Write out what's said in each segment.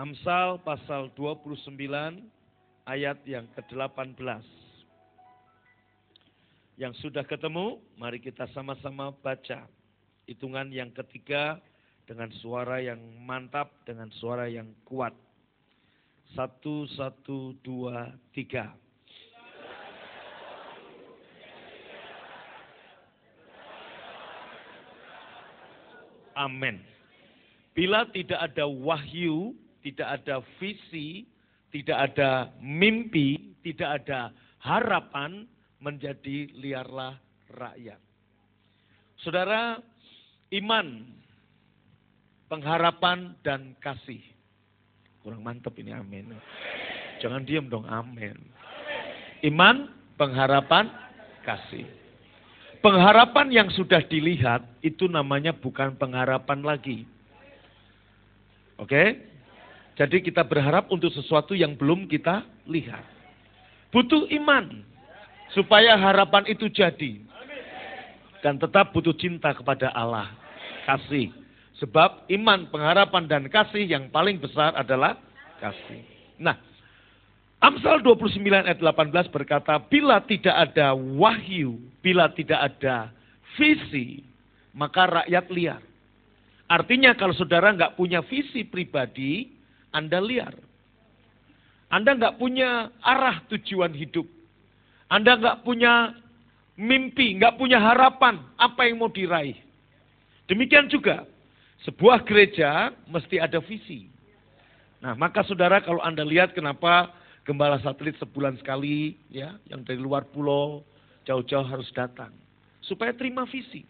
Amsal pasal 29 ayat yang ke-18. Yang sudah ketemu, mari kita sama-sama baca. Hitungan yang ketiga dengan suara yang mantap, dengan suara yang kuat. 1, 1, 2, 3. Amin. Bila tidak ada wahyu, tidak ada visi, tidak ada mimpi, tidak ada harapan, menjadi liarlah rakyat. Saudara, iman, pengharapan, dan kasih. Kurang mantap ini, amin. Jangan diam dong, amin. Iman, pengharapan, kasih. Pengharapan yang sudah dilihat itu namanya bukan pengharapan lagi. Oke? Jadi kita berharap untuk sesuatu yang belum kita lihat. Butuh iman supaya harapan itu jadi. Dan tetap butuh cinta kepada Allah. Kasih. Sebab iman, pengharapan, dan kasih yang paling besar adalah kasih. Nah, Amsal 29 ayat 18 berkata, bila tidak ada wahyu, bila tidak ada visi, maka rakyat liar. Artinya kalau saudara nggak punya visi pribadi, Anda liar. Anda nggak punya arah tujuan hidup. Anda nggak punya mimpi, nggak punya harapan, apa yang mau diraih. Demikian juga, sebuah gereja mesti ada visi. Nah, maka saudara kalau Anda lihat kenapa gembala satelit sebulan sekali, ya, yang dari luar pulau, jauh-jauh harus datang. Supaya terima visi.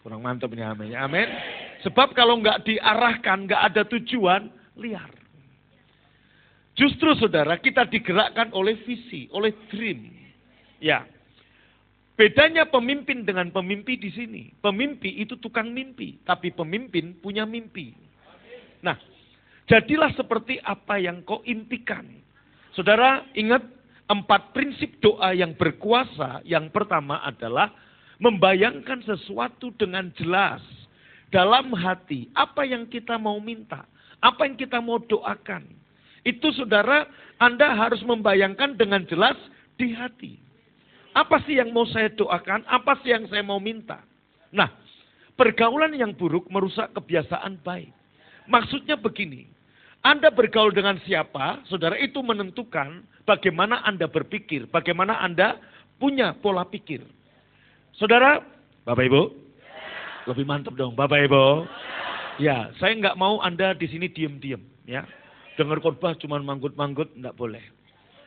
Kurang mantap ini, amin. Amin. Sebab kalau nggak diarahkan, nggak ada tujuan, liar. Justru saudara, kita digerakkan oleh visi, oleh dream. Ya. Bedanya pemimpin dengan pemimpi di sini. Pemimpi itu tukang mimpi, tapi pemimpin punya mimpi. Nah, jadilah seperti apa yang kau impikan. Saudara, ingat 4 prinsip doa yang berkuasa. Yang pertama adalah membayangkan sesuatu dengan jelas dalam hati. Apa yang kita mau minta, apa yang kita mau doakan. Itu saudara, Anda harus membayangkan dengan jelas di hati. Apa sih yang mau saya doakan, apa sih yang saya mau minta. Nah, pergaulan yang buruk merusak kebiasaan baik. Maksudnya begini, Anda bergaul dengan siapa, saudara, itu menentukan bagaimana Anda berpikir, bagaimana Anda punya pola pikir. Saudara, Bapak Ibu, lebih mantap dong, Bapak Ibu. Ya, saya nggak mau Anda di sini diem-diem, ya. Dengar khotbah cuma manggut-manggut, nggak boleh.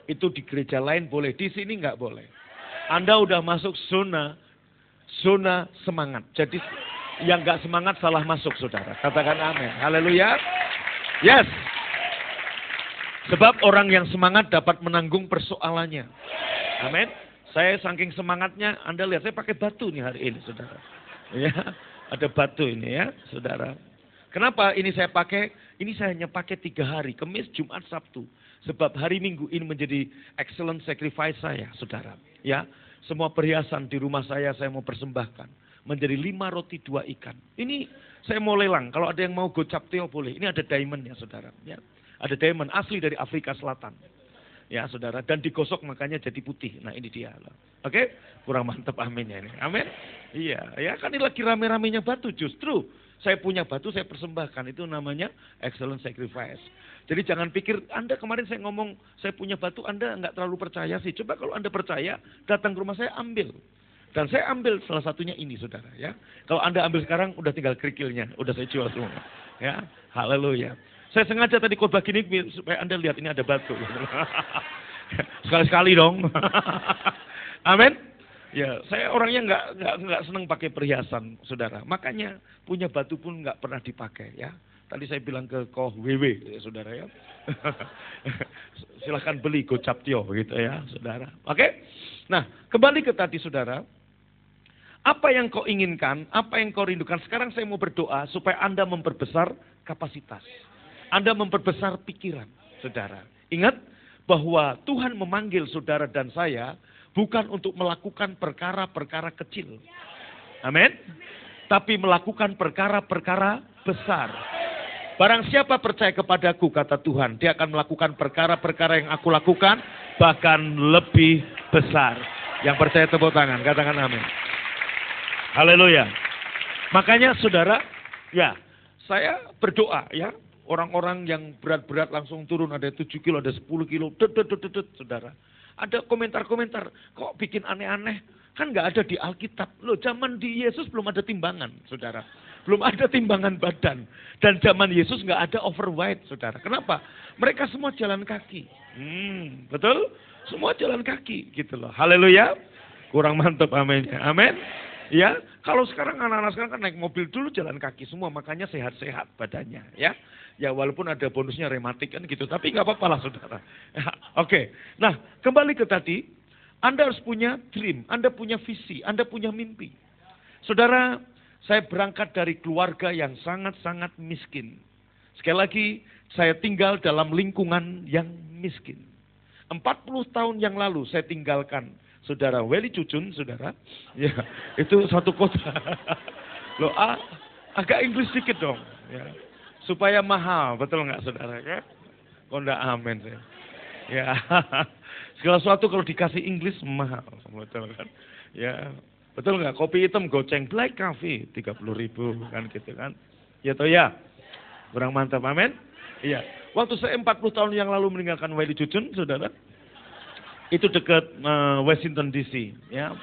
Itu di gereja lain boleh, di sini nggak boleh. Anda udah masuk zona semangat. Jadi yang nggak semangat salah masuk, saudara. Katakan amin. Haleluya. Yes. Sebab orang yang semangat dapat menanggung persoalannya. Amin. Saya saking semangatnya, Anda lihat saya pakai batu nih hari ini, saudara. Ya, ada batu ini ya, saudara. Kenapa ini saya pakai? Ini saya hanya pakai 3 hari, Kamis, Jumat, Sabtu. Sebab hari Minggu ini menjadi excellent sacrifice saya, saudara. Ya, semua perhiasan di rumah saya mau persembahkan. Menjadi 5 roti 2 ikan. Ini saya mau lelang. Kalau ada yang mau gocap teo boleh. Ini ada diamond ya, saudara. Ya, ada diamond asli dari Afrika Selatan. Ya, saudara. Dan digosok makanya jadi putih. Nah, ini dia. Oke? Kurang mantap aminnya ini. Amin. Iya. Ya, kan ini lagi rame-ramenya batu. Justru saya punya batu, saya persembahkan. Itu namanya excellent sacrifice. Jadi jangan pikir, Anda kemarin saya ngomong, saya punya batu, Anda nggak terlalu percaya sih. Coba kalau Anda percaya, datang ke rumah saya, ambil. Dan saya ambil salah satunya ini, saudara. Ya, kalau Anda ambil sekarang, udah tinggal kerikilnya, udah saya jual semua. Ya, haleluya. Saya sengaja tadi khotbah gini supaya Anda lihat ini ada batu. Sekali-sekali dong. Amin. Ya, saya orangnya nggak senang pakai perhiasan, saudara. Makanya punya batu pun nggak pernah dipakai, ya. Tadi saya bilang ke Koh WW, saudara ya. Silahkan beli gocap tio, gitu ya, saudara. Oke. Nah, kembali ke tadi, saudara. Apa yang kau inginkan, apa yang kau rindukan. Sekarang saya mau berdoa supaya Anda memperbesar kapasitas. Anda memperbesar pikiran, saudara. Ingat bahwa Tuhan memanggil saudara dan saya bukan untuk melakukan perkara-perkara kecil. Amin. Tapi melakukan perkara-perkara besar. Barang siapa percaya kepadaku, kata Tuhan, dia akan melakukan perkara-perkara yang aku lakukan, bahkan lebih besar. Yang percaya tepuk tangan, katakan amin. Haleluya. Makanya saudara, ya saya berdoa ya. Orang-orang yang berat-berat langsung turun, ada 7 kilo, ada 10 kilo, saudara. Ada komentar-komentar, kok bikin aneh-aneh, kan gak ada di Alkitab. Loh, zaman di Yesus belum ada timbangan, saudara. Belum ada timbangan badan. Dan zaman Yesus gak ada overweight, saudara. Kenapa? Mereka semua jalan kaki. Betul? Semua jalan kaki, gitu loh. Haleluya. Kurang mantap, amin. Amin. Ya, kalau sekarang anak-anak sekarang kan naik mobil dulu jalan kaki semua, makanya sehat-sehat badannya, ya. Ya walaupun ada bonusnya rematik kan gitu, tapi nggak apa-apa lah saudara. Ya, oke, nah kembali ke tadi, Anda harus punya dream, Anda punya visi, Anda punya mimpi. Saudara, saya berangkat dari keluarga yang sangat-sangat miskin. Sekali lagi, saya tinggal dalam lingkungan yang miskin. 40 tahun yang lalu saya tinggalkan saudara Weli Cucun, saudara. Ya, itu satu kota. Loh, agak Inggris sedikit dong. Ya. Supaya mahal, betul nggak saudara? Ya? Kok enggak amin saya. Ya, segala sesuatu kalau dikasih Inggris mahal, betul kan? Ya, betul nggak? Kopi hitam goceng black coffee 30.000 kan gitu kan? Ya toh ya, kurang mantap, amin. Iya, waktu saya 40 tahun yang lalu meninggalkan Weli Cucun, saudara, itu dekat Washington DC. Ya,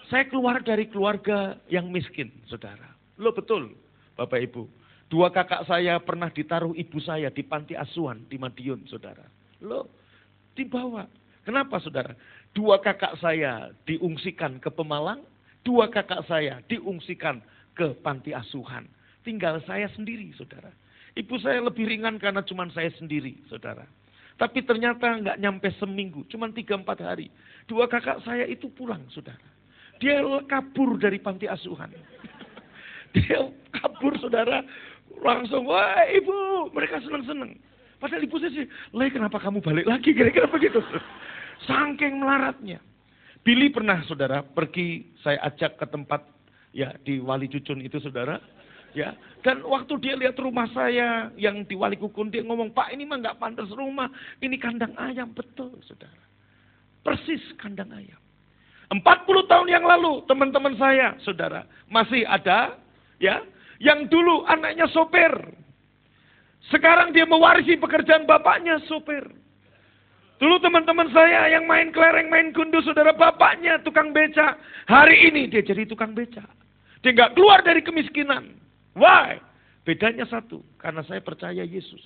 saya keluar dari keluarga yang miskin, saudara. Lo betul, Bapak Ibu. 2 kakak saya pernah ditaruh ibu saya di panti asuhan di Madiun, saudara. Loh, dibawa. Kenapa, saudara? 2 kakak saya diungsikan ke Pemalang, 2 kakak saya diungsikan ke panti asuhan. Tinggal saya sendiri, saudara. Ibu saya lebih ringan karena cuma saya sendiri, saudara. Tapi ternyata nggak nyampe seminggu, cuma 3-4 hari. 2 kakak saya itu pulang, saudara. Dia kabur dari panti asuhan. Dia kabur, saudara. Langsung, wah ibu, mereka senang-senang. Padahal ibu saya sih, "Leh, kenapa kamu balik lagi?" Kira-kira begitu. Saking melaratnya. Billy pernah, saudara, pergi, saya ajak ke tempat ya di Wali Cucun itu, saudara. Ya, dan waktu dia lihat rumah saya yang di Wali Kukun, dia ngomong, "Pak, ini mah nggak pantas rumah, ini kandang ayam." Betul, saudara. Persis kandang ayam. 40 tahun yang lalu, teman-teman saya, saudara, masih ada, ya, yang dulu anaknya sopir. Sekarang dia mewarisi pekerjaan bapaknya sopir. Dulu teman-teman saya yang main kelereng, main gundu, saudara, bapaknya tukang beca. Hari ini dia jadi tukang beca. Dia nggak keluar dari kemiskinan. Why? Bedanya satu, karena saya percaya Yesus.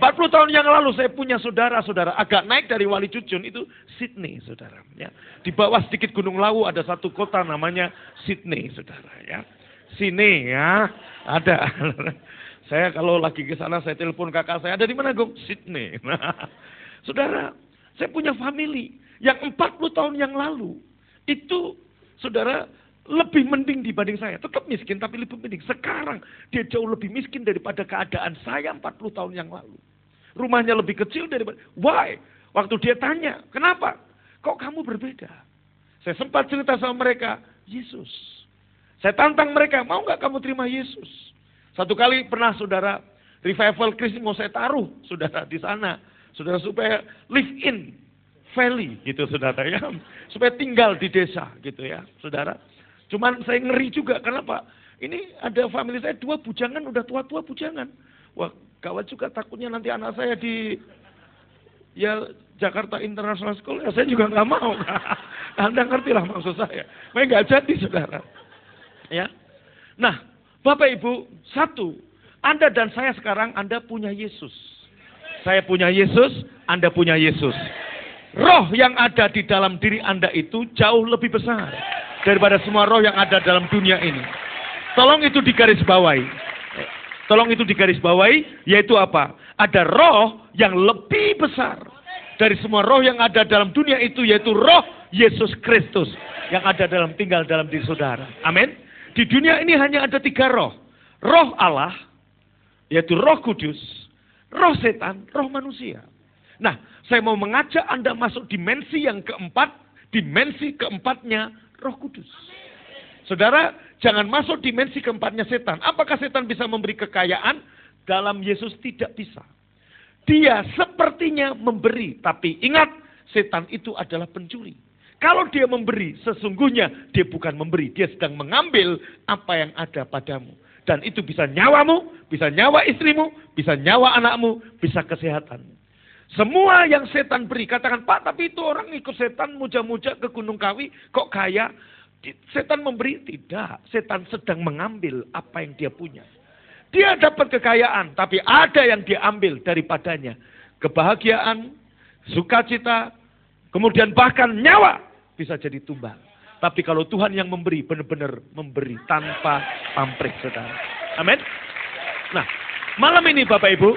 40 tahun yang lalu saya punya saudara-saudara agak naik dari Wali Cucun itu Sydney, saudara. Ya. Di bawah sedikit Gunung Lawu ada satu kota namanya Sydney, saudara. Ya. Sini ya, ada. Saya kalau lagi ke sana saya telepon kakak saya, "Ada di mana, Gong?" "Sydney." Nah, saudara, saya punya family yang 40 tahun yang lalu itu, saudara, lebih mending dibanding saya. Tetap miskin tapi lebih mending. Sekarang dia jauh lebih miskin daripada keadaan saya 40 tahun yang lalu. Rumahnya lebih kecil daripada. Why? Waktu dia tanya, "Kenapa? Kok kamu berbeda?" Saya sempat cerita sama mereka, Yesus. Saya tantang mereka, "Mau nggak kamu terima Yesus?" Satu kali pernah, saudara, revival Kristus mau saya taruh, saudara, di sana. Saudara, supaya live in valley, gitu, saudara, ya. Supaya tinggal di desa, gitu ya, saudara. Cuman saya ngeri juga, kenapa? Ini ada family saya 2 bujangan, udah tua-tua bujangan. Wah, gawat juga, takutnya nanti anak saya di ya Jakarta International School, ya saya juga nggak mau. Anda ngerti lah maksud saya. Mereka nggak jadi, saudara. Ya, nah, Bapak Ibu, satu, Anda dan saya sekarang, Anda punya Yesus. Saya punya Yesus, Anda punya Yesus. Roh yang ada di dalam diri Anda itu jauh lebih besar daripada semua roh yang ada dalam dunia ini. Tolong itu digarisbawahi. Tolong itu digarisbawahi, yaitu apa? Ada roh yang lebih besar dari semua roh yang ada dalam dunia itu, yaitu roh Yesus Kristus yang ada tinggal dalam diri saudara. Amin. Di dunia ini hanya ada 3 roh. Roh Allah, yaitu Roh Kudus, roh setan, roh manusia. Nah, saya mau mengajak Anda masuk dimensi yang keempat, dimensi keempatnya Roh Kudus. Saudara, jangan masuk dimensi keempatnya setan. Apakah setan bisa memberi kekayaan? dalam Yesus tidak bisa. Dia sepertinya memberi, tapi ingat, setan itu adalah pencuri. Kalau dia memberi, sesungguhnya dia bukan memberi, dia sedang mengambil apa yang ada padamu. Dan itu bisa nyawamu, bisa nyawa istrimu, bisa nyawa anakmu, bisa kesehatanmu. Semua yang setan beri, katakan, Pak, tapi itu orang ikut setan muja-muja ke Gunung Kawi, kok kaya? Setan memberi? Tidak, setan sedang mengambil apa yang dia punya. Dia dapat kekayaan, tapi ada yang dia ambil daripadanya. Kebahagiaan, sukacita, kemudian bahkan nyawa bisa jadi tumbang. Tapi kalau Tuhan yang memberi, benar-benar memberi tanpa pamrih, saudara. Amin. Nah, malam ini Bapak Ibu,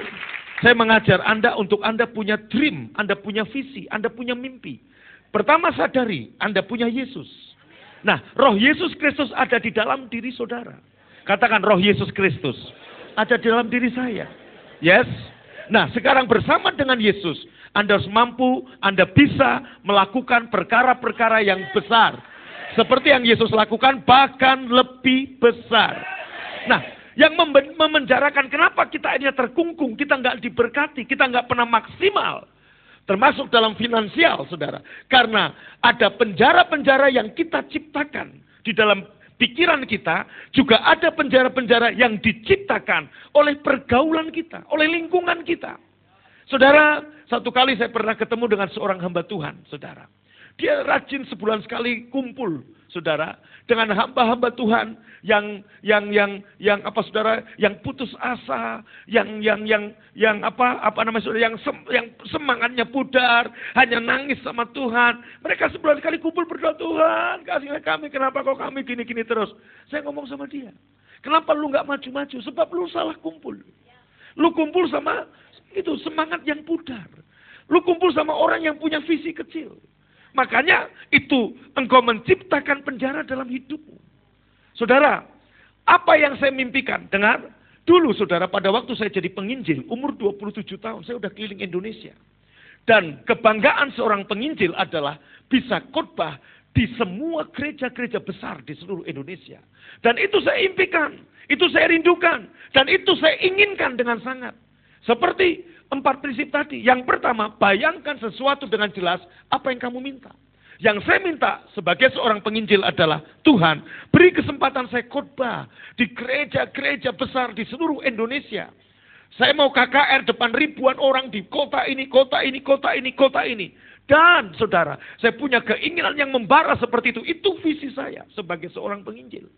saya mengajar Anda untuk Anda punya dream, Anda punya visi, Anda punya mimpi. Pertama sadari, Anda punya Yesus. Nah, roh Yesus Kristus ada di dalam diri saudara. Katakan, roh Yesus Kristus ada di dalam diri saya. Yes. Nah, sekarang bersama dengan Yesus, Anda harus mampu, Anda bisa melakukan perkara-perkara yang besar. Seperti yang Yesus lakukan, bahkan lebih besar. Nah, yang memenjarakan kenapa kita ini terkungkung, kita nggak diberkati, kita nggak pernah maksimal. Termasuk dalam finansial, saudara. Karena ada penjara-penjara yang kita ciptakan di dalam pikiran kita, juga ada penjara-penjara yang diciptakan oleh pergaulan kita, oleh lingkungan kita. Saudara, satu kali saya pernah ketemu dengan seorang hamba Tuhan, saudara. Dia rajin sebulan sekali kumpul, saudara, dengan hamba-hamba Tuhan yang apa saudara, yang putus asa, yang semangatnya pudar, hanya nangis sama Tuhan. Mereka sebulan sekali kumpul berdoa, Tuhan, kasihlah kami, kenapa kok kami gini-gini terus? Saya ngomong sama dia, kenapa lu nggak maju-maju? Sebab lu salah kumpul. Lu kumpul sama itu semangat yang pudar. Lu kumpul sama orang yang punya visi kecil. Makanya itu engkau menciptakan penjara dalam hidupmu. Saudara, apa yang saya mimpikan? Dengar, dulu saudara pada waktu saya jadi penginjil, umur 27 tahun, saya udah keliling Indonesia. Dan kebanggaan seorang penginjil adalah bisa khotbah di semua gereja-gereja besar di seluruh Indonesia. Dan itu saya impikan, itu saya rindukan, dan itu saya inginkan dengan sangat. Seperti 4 prinsip tadi. Yang pertama, bayangkan sesuatu dengan jelas apa yang kamu minta. Yang saya minta sebagai seorang penginjil adalah, Tuhan, beri kesempatan saya khotbah di gereja-gereja besar di seluruh Indonesia. Saya mau KKR depan ribuan orang di kota ini, kota ini, kota ini, kota ini. Dan saudara, saya punya keinginan yang membara seperti itu. Itu visi saya sebagai seorang penginjil.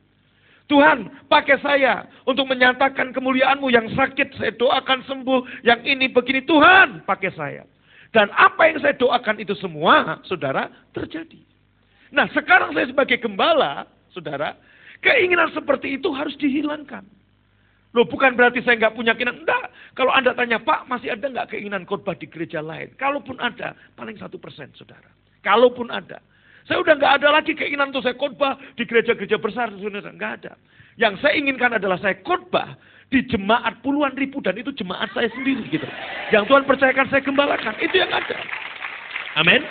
Tuhan, pakai saya untuk menyatakan kemuliaan-Mu. Yang sakit saya doakan sembuh, yang ini begini. Tuhan, pakai saya. Dan apa yang saya doakan itu semua, saudara, terjadi. Nah, sekarang saya sebagai gembala, saudara, keinginan seperti itu harus dihilangkan. Loh, bukan berarti saya nggak punya keinginan. Enggak. Kalau Anda tanya, Pak, masih ada nggak keinginan khotbah di gereja lain? Kalaupun ada, paling 1%, saudara. Kalaupun ada. Saya udah nggak ada lagi keinginan untuk saya khotbah di gereja-gereja besar. Nggak ada. Yang saya inginkan adalah saya khotbah di jemaat puluhan ribu. Dan itu jemaat saya sendiri gitu. Yang Tuhan percayakan saya gembalakan. Itu yang ada. Amin.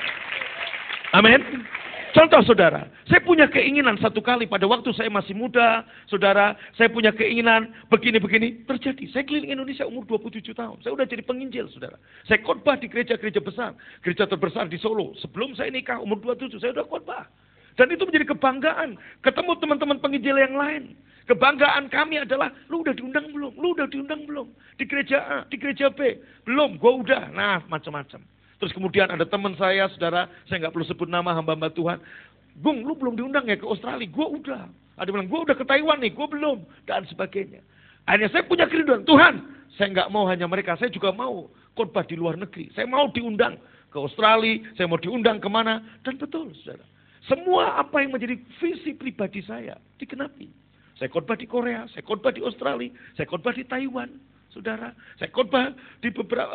Amin. Contoh saudara, saya punya keinginan satu kali pada waktu saya masih muda, saudara, saya punya keinginan begini-begini, terjadi. Saya keliling Indonesia umur 27 tahun, saya udah jadi penginjil saudara. Saya khotbah di gereja-gereja besar, gereja terbesar di Solo. Sebelum saya nikah umur 27, saya udah khotbah. Dan itu menjadi kebanggaan, ketemu teman-teman penginjil yang lain. Kebanggaan kami adalah, lu udah diundang belum? Lu udah diundang belum? Di gereja A, di gereja B? Belum, gua udah. Nah, macam-macam. Terus kemudian ada teman saya, saudara, saya nggak perlu sebut nama hamba-hamba Tuhan. Bung, lu belum diundang ya ke Australia? Gue udah. Ada bilang, gue udah ke Taiwan nih, gue belum. Dan sebagainya. Akhirnya saya punya kerinduan, Tuhan, saya nggak mau hanya mereka, saya juga mau khotbah di luar negeri. Saya mau diundang ke Australia, saya mau diundang kemana. Dan betul, saudara. Semua apa yang menjadi visi pribadi saya, dikenapi. Saya khotbah di Korea, saya khotbah di Australia, saya khotbah di Taiwan. Saudara, saya khotbah di beberapa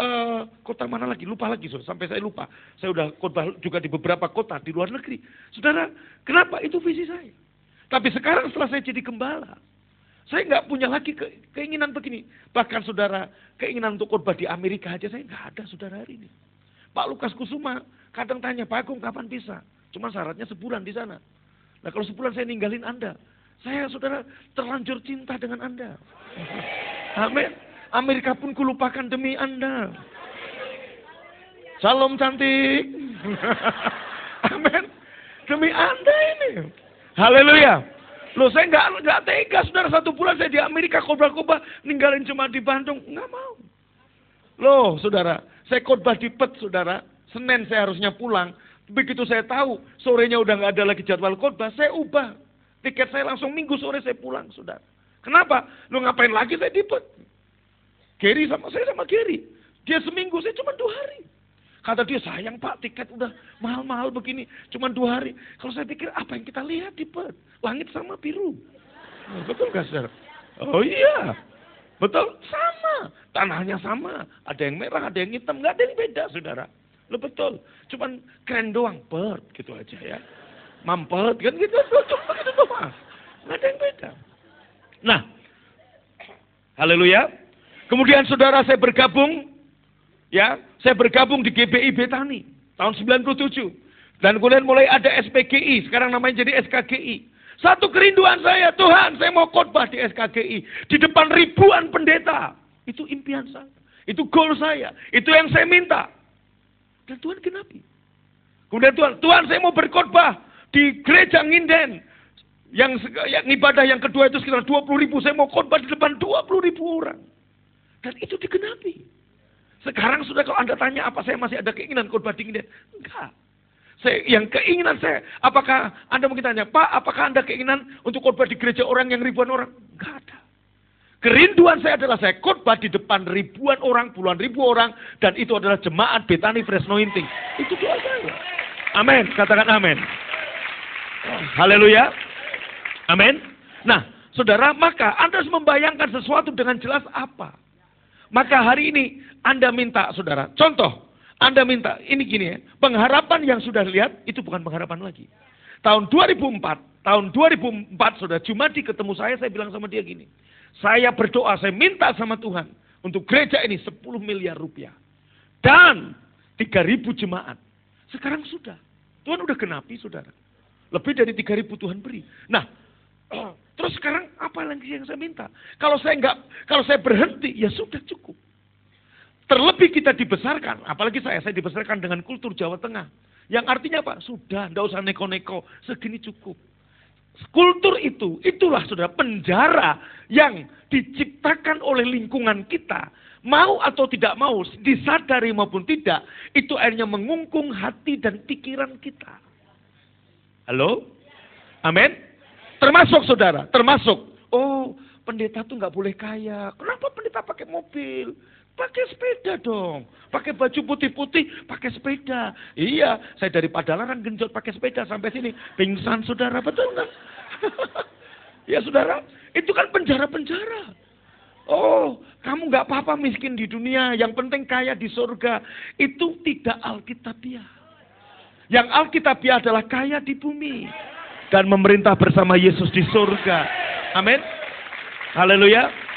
kota mana lagi, lupa lagi, saudara. Sampai saya lupa. Saya udah khotbah juga di beberapa kota di luar negeri. Saudara, kenapa? Itu visi saya. Tapi sekarang setelah saya jadi gembala, saya nggak punya lagi keinginan begini. Bahkan saudara, keinginan untuk khotbah di Amerika aja saya nggak ada saudara hari ini. Pak Lukas Kusuma kadang tanya, Pak Agung kapan bisa? Cuma syaratnya sebulan di sana. Nah kalau sebulan saya ninggalin Anda, saya saudara terlanjur cinta dengan Anda. Amin. Amerika pun kulupakan demi Anda. Salam cantik. Amin. Demi Anda ini. Haleluya. Loh, saya nggak tega, saudara. 1 bulan saya di Amerika khotbah-khotbah, ninggalin jemaat di Bandung. Nggak mau. Loh, saudara. Saya khotbah di PET, saudara. Senin saya harusnya pulang. Begitu saya tahu, sorenya udah nggak ada lagi jadwal khotbah, saya ubah. Tiket saya langsung Minggu sore saya pulang, saudara. Kenapa? Loh, ngapain lagi saya di PET? Gary sama Gary. Dia seminggu, saya cuma 2 hari. Kata dia, sayang Pak, tiket udah mahal-mahal begini. Cuma 2 hari. Kalau saya pikir, apa yang kita lihat di PET? Langit sama biru. Nah, betul gak, saudara? Oh iya. Betul, sama. Tanahnya sama. Ada yang merah, ada yang hitam. Gak ada yang beda, saudara. Lo betul. Cuman keren doang. PET, gitu aja ya. Mampet, kan gitu. Cuma gitu doang. Gak ada yang beda. Nah. Haleluya. Kemudian saudara saya bergabung. Ya, saya bergabung di GBI Betani tahun 97. Dan kemudian mulai ada SPGI, sekarang namanya jadi SKGI. Satu kerinduan saya, Tuhan, saya mau khotbah di SKGI di depan ribuan pendeta. Itu impian saya, itu goal saya, itu yang saya minta. Dan Tuhan genapi. Kemudian Tuhan saya mau berkhotbah di gereja Nginden. Yang ibadah yang kedua itu sekitar 20.000, saya mau khotbah di depan 20.000 orang. Dan itu digenapi. Sekarang sudah kalau Anda tanya apa saya masih ada keinginan khotbah di Nginden? Enggak. Yang keinginan saya, apakah Anda mungkin tanya, Pak, apakah Anda keinginan untuk khotbah di gereja orang yang ribuan orang? Enggak ada. Kerinduan saya adalah saya khotbah di depan ribuan orang, puluhan ribu orang, dan itu adalah jemaat Betani Fresh Anointing. Itu doa saya. Amin. Katakan amin. Haleluya. Amin. Nah, saudara, maka Anda harus membayangkan sesuatu dengan jelas apa. Maka hari ini Anda minta, saudara, contoh, Anda minta, ini gini ya, pengharapan yang sudah lihat, itu bukan pengharapan lagi. Tahun 2004, saudara, Jumadi ketemu saya bilang sama dia gini, saya berdoa, saya minta sama Tuhan, untuk gereja ini 10 miliar rupiah. Dan 3.000 jemaat. Sekarang sudah, Tuhan udah genapi, saudara. Lebih dari 3.000 Tuhan beri. Nah, terus sekarang apa lagi yang saya minta? Kalau saya berhenti, ya sudah cukup. Terlebih kita dibesarkan, apalagi saya dibesarkan dengan kultur Jawa Tengah. Yang artinya apa? Sudah, tidak usah neko-neko, segini cukup. Kultur itulah saudara penjara yang diciptakan oleh lingkungan kita. Mau atau tidak mau, disadari maupun tidak, itu akhirnya mengungkung hati dan pikiran kita. Halo? Amin? Termasuk saudara, termasuk. Oh, pendeta tuh nggak boleh kaya. Kenapa pendeta pakai mobil? Pakai sepeda dong. Pakai baju putih-putih, pakai sepeda. Iya, saya dari Padalarang genjot pakai sepeda sampai sini. Pingsan saudara, betul nggak? Ya saudara, itu kan penjara-penjara. Oh, kamu nggak apa-apa miskin di dunia. Yang penting kaya di surga. Itu tidak alkitabiah. Yang alkitabiah adalah kaya di bumi. Dan memerintah bersama Yesus di surga. Amin. Haleluya.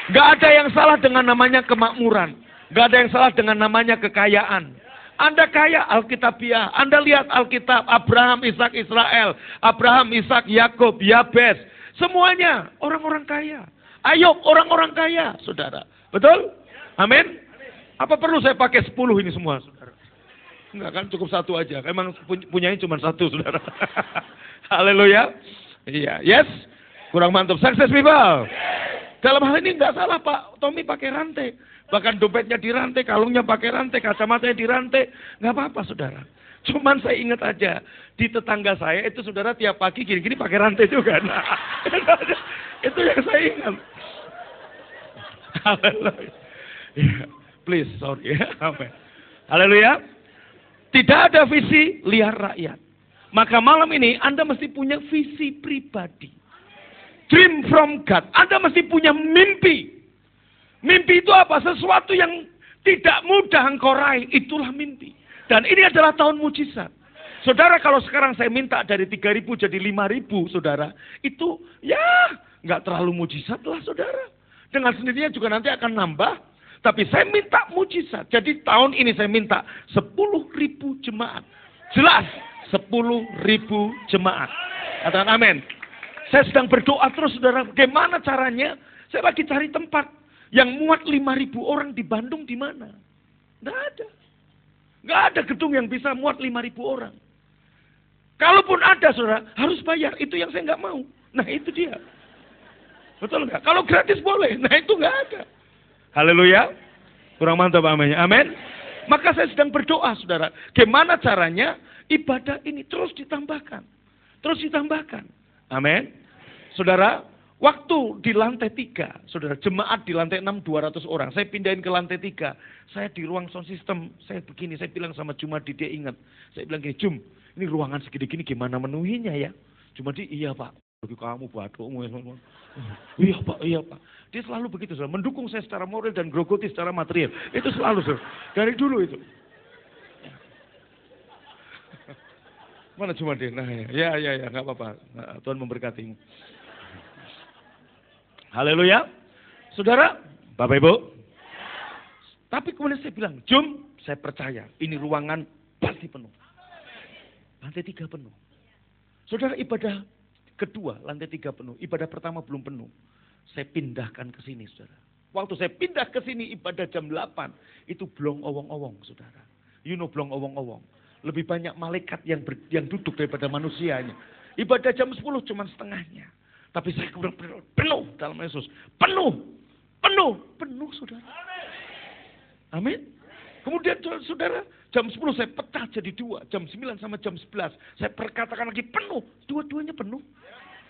Gak ada yang salah dengan namanya kemakmuran. Gak ada yang salah dengan namanya kekayaan. Anda kaya alkitabiah. Anda lihat Alkitab. Abraham, Ishak, Israel. Abraham, Ishak, Yakub, Yabes. Semuanya orang-orang kaya. Ayub orang-orang kaya, saudara. Betul? Amin. Apa perlu saya pakai 10 ini semua, saudara? Enggak kan, cukup 1 aja. Emang punyanya cuma 1, saudara. Haleluya. Iya, yes. Kurang mantap. Sukses people. Dalam hal ini enggak salah Pak Tommy pakai rantai. Bahkan dompetnya dirantai, kalungnya pakai rantai, kacamatanya dirantai. Enggak apa-apa saudara. Cuman saya ingat aja, di tetangga saya itu saudara tiap pagi gini-gini pakai rantai juga. Nah, itu yang saya ingat. Haleluya. Please, sorry. Haleluya. Tidak ada visi liar rakyat. Maka malam ini Anda mesti punya visi pribadi. Dream from God. Anda mesti punya mimpi. Mimpi itu apa? Sesuatu yang tidak mudah engkau raih. Itulah mimpi. Dan ini adalah tahun mujizat. Saudara, kalau sekarang saya minta dari 3.000 jadi 5.000, saudara. Itu ya nggak terlalu mujizat lah, saudara. Dengan sendirinya juga nanti akan nambah. Tapi saya minta mujizat. Jadi tahun ini saya minta 10.000 jemaat. Jelas. 10.000 jemaat. Katakan amin. Saya sedang berdoa terus saudara. Bagaimana caranya? Saya lagi cari tempat Yang muat 5.000 orang di Bandung di mana? Nggak ada. Nggak ada gedung yang bisa muat 5.000 orang. Kalaupun ada, saudara, harus bayar. Itu yang saya nggak mau. Nah, itu dia. Betul nggak? Kalau gratis boleh. Nah, itu nggak ada. Haleluya. Kurang mantap aminnya. Amin. Maka saya sedang berdoa, saudara. Gimana caranya ibadah ini terus ditambahkan. Terus ditambahkan. Amin. Saudara, waktu di lantai 3, saudara, jemaat di lantai 6 200 orang. Saya pindahin ke lantai 3. Saya di ruang sound system, saya begini, saya bilang sama Jumadi, dia ingat. Saya bilang gini, Jum, ini ruangan segini-gini gimana menuhinya ya? Jumadi, iya Pak. Bagi kamu batukmu. Iya Pak, iya Pak. Dia selalu begitu, saudara. Mendukung saya secara moral dan grogoti secara material. Itu selalu, saudara. Dari dulu itu. Mana Jumadi? Nah, ya, nggak apa-apa. Nah, Tuhan memberkatimu. Haleluya. Saudara, Bapak Ibu. Tapi kemudian saya bilang, Jum, saya percaya ini ruangan pasti penuh. Lantai 3 penuh. Saudara, ibadah kedua, lantai 3 penuh. Ibadah pertama belum penuh. Saya pindahkan ke sini, saudara. Waktu saya pindah ke sini ibadah jam 8, itu belum owong-owong, saudara. You know belum owong-owong. Lebih banyak malaikat yang duduk daripada manusianya. Ibadah jam 10 cuma setengahnya. Tapi saya kemudian penuh dalam Yesus. Penuh saudara. Amin. Kemudian saudara, jam 10 saya pecah jadi 2. Jam 9 sama jam 11. Saya perkatakan lagi penuh. Dua-duanya penuh.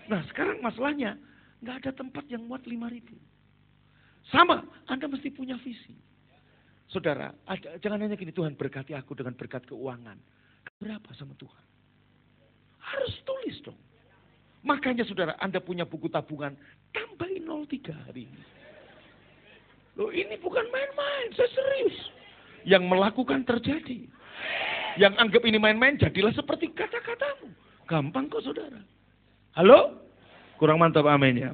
Nah sekarang masalahnya, nggak ada tempat yang muat 5.000. Sama, Anda mesti punya visi. Saudara, jangan hanya gini, Tuhan berkati aku dengan berkat keuangan. Berapa sama Tuhan? Harus tulis dong. Makanya saudara, Anda punya buku tabungan, tambahin 03 hari ini. Loh ini bukan main-main, saya serius. Yang melakukan terjadi. Yang anggap ini main-main, jadilah seperti kata-katamu. Gampang kok saudara. Halo? Kurang mantap aminnya.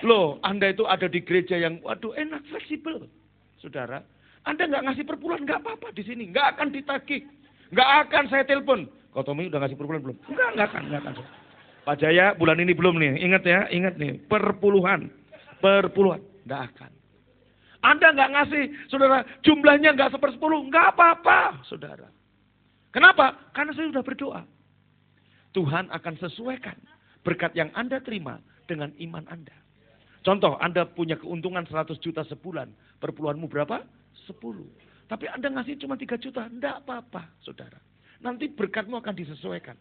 Loh, Anda itu ada di gereja yang, waduh enak, fleksibel. Saudara, Anda nggak ngasih per bulan, nggak apa-apa di sini. Nggak akan ditagih. Nggak akan saya telepon. Kau Tommy udah ngasih per bulan belum? Nggak akan. Pak Jaya bulan ini belum nih, ingat nih, perpuluhan, nggak akan. Anda nggak ngasih, saudara, jumlahnya nggak 1/10, nggak apa-apa, saudara. Kenapa? Karena saya sudah berdoa. Tuhan akan sesuaikan berkat yang Anda terima dengan iman Anda. Contoh, Anda punya keuntungan 100 juta sebulan, perpuluhanmu berapa? 10. Tapi Anda ngasih cuma 3 juta, nggak apa-apa, saudara. Nanti berkatmu akan disesuaikan.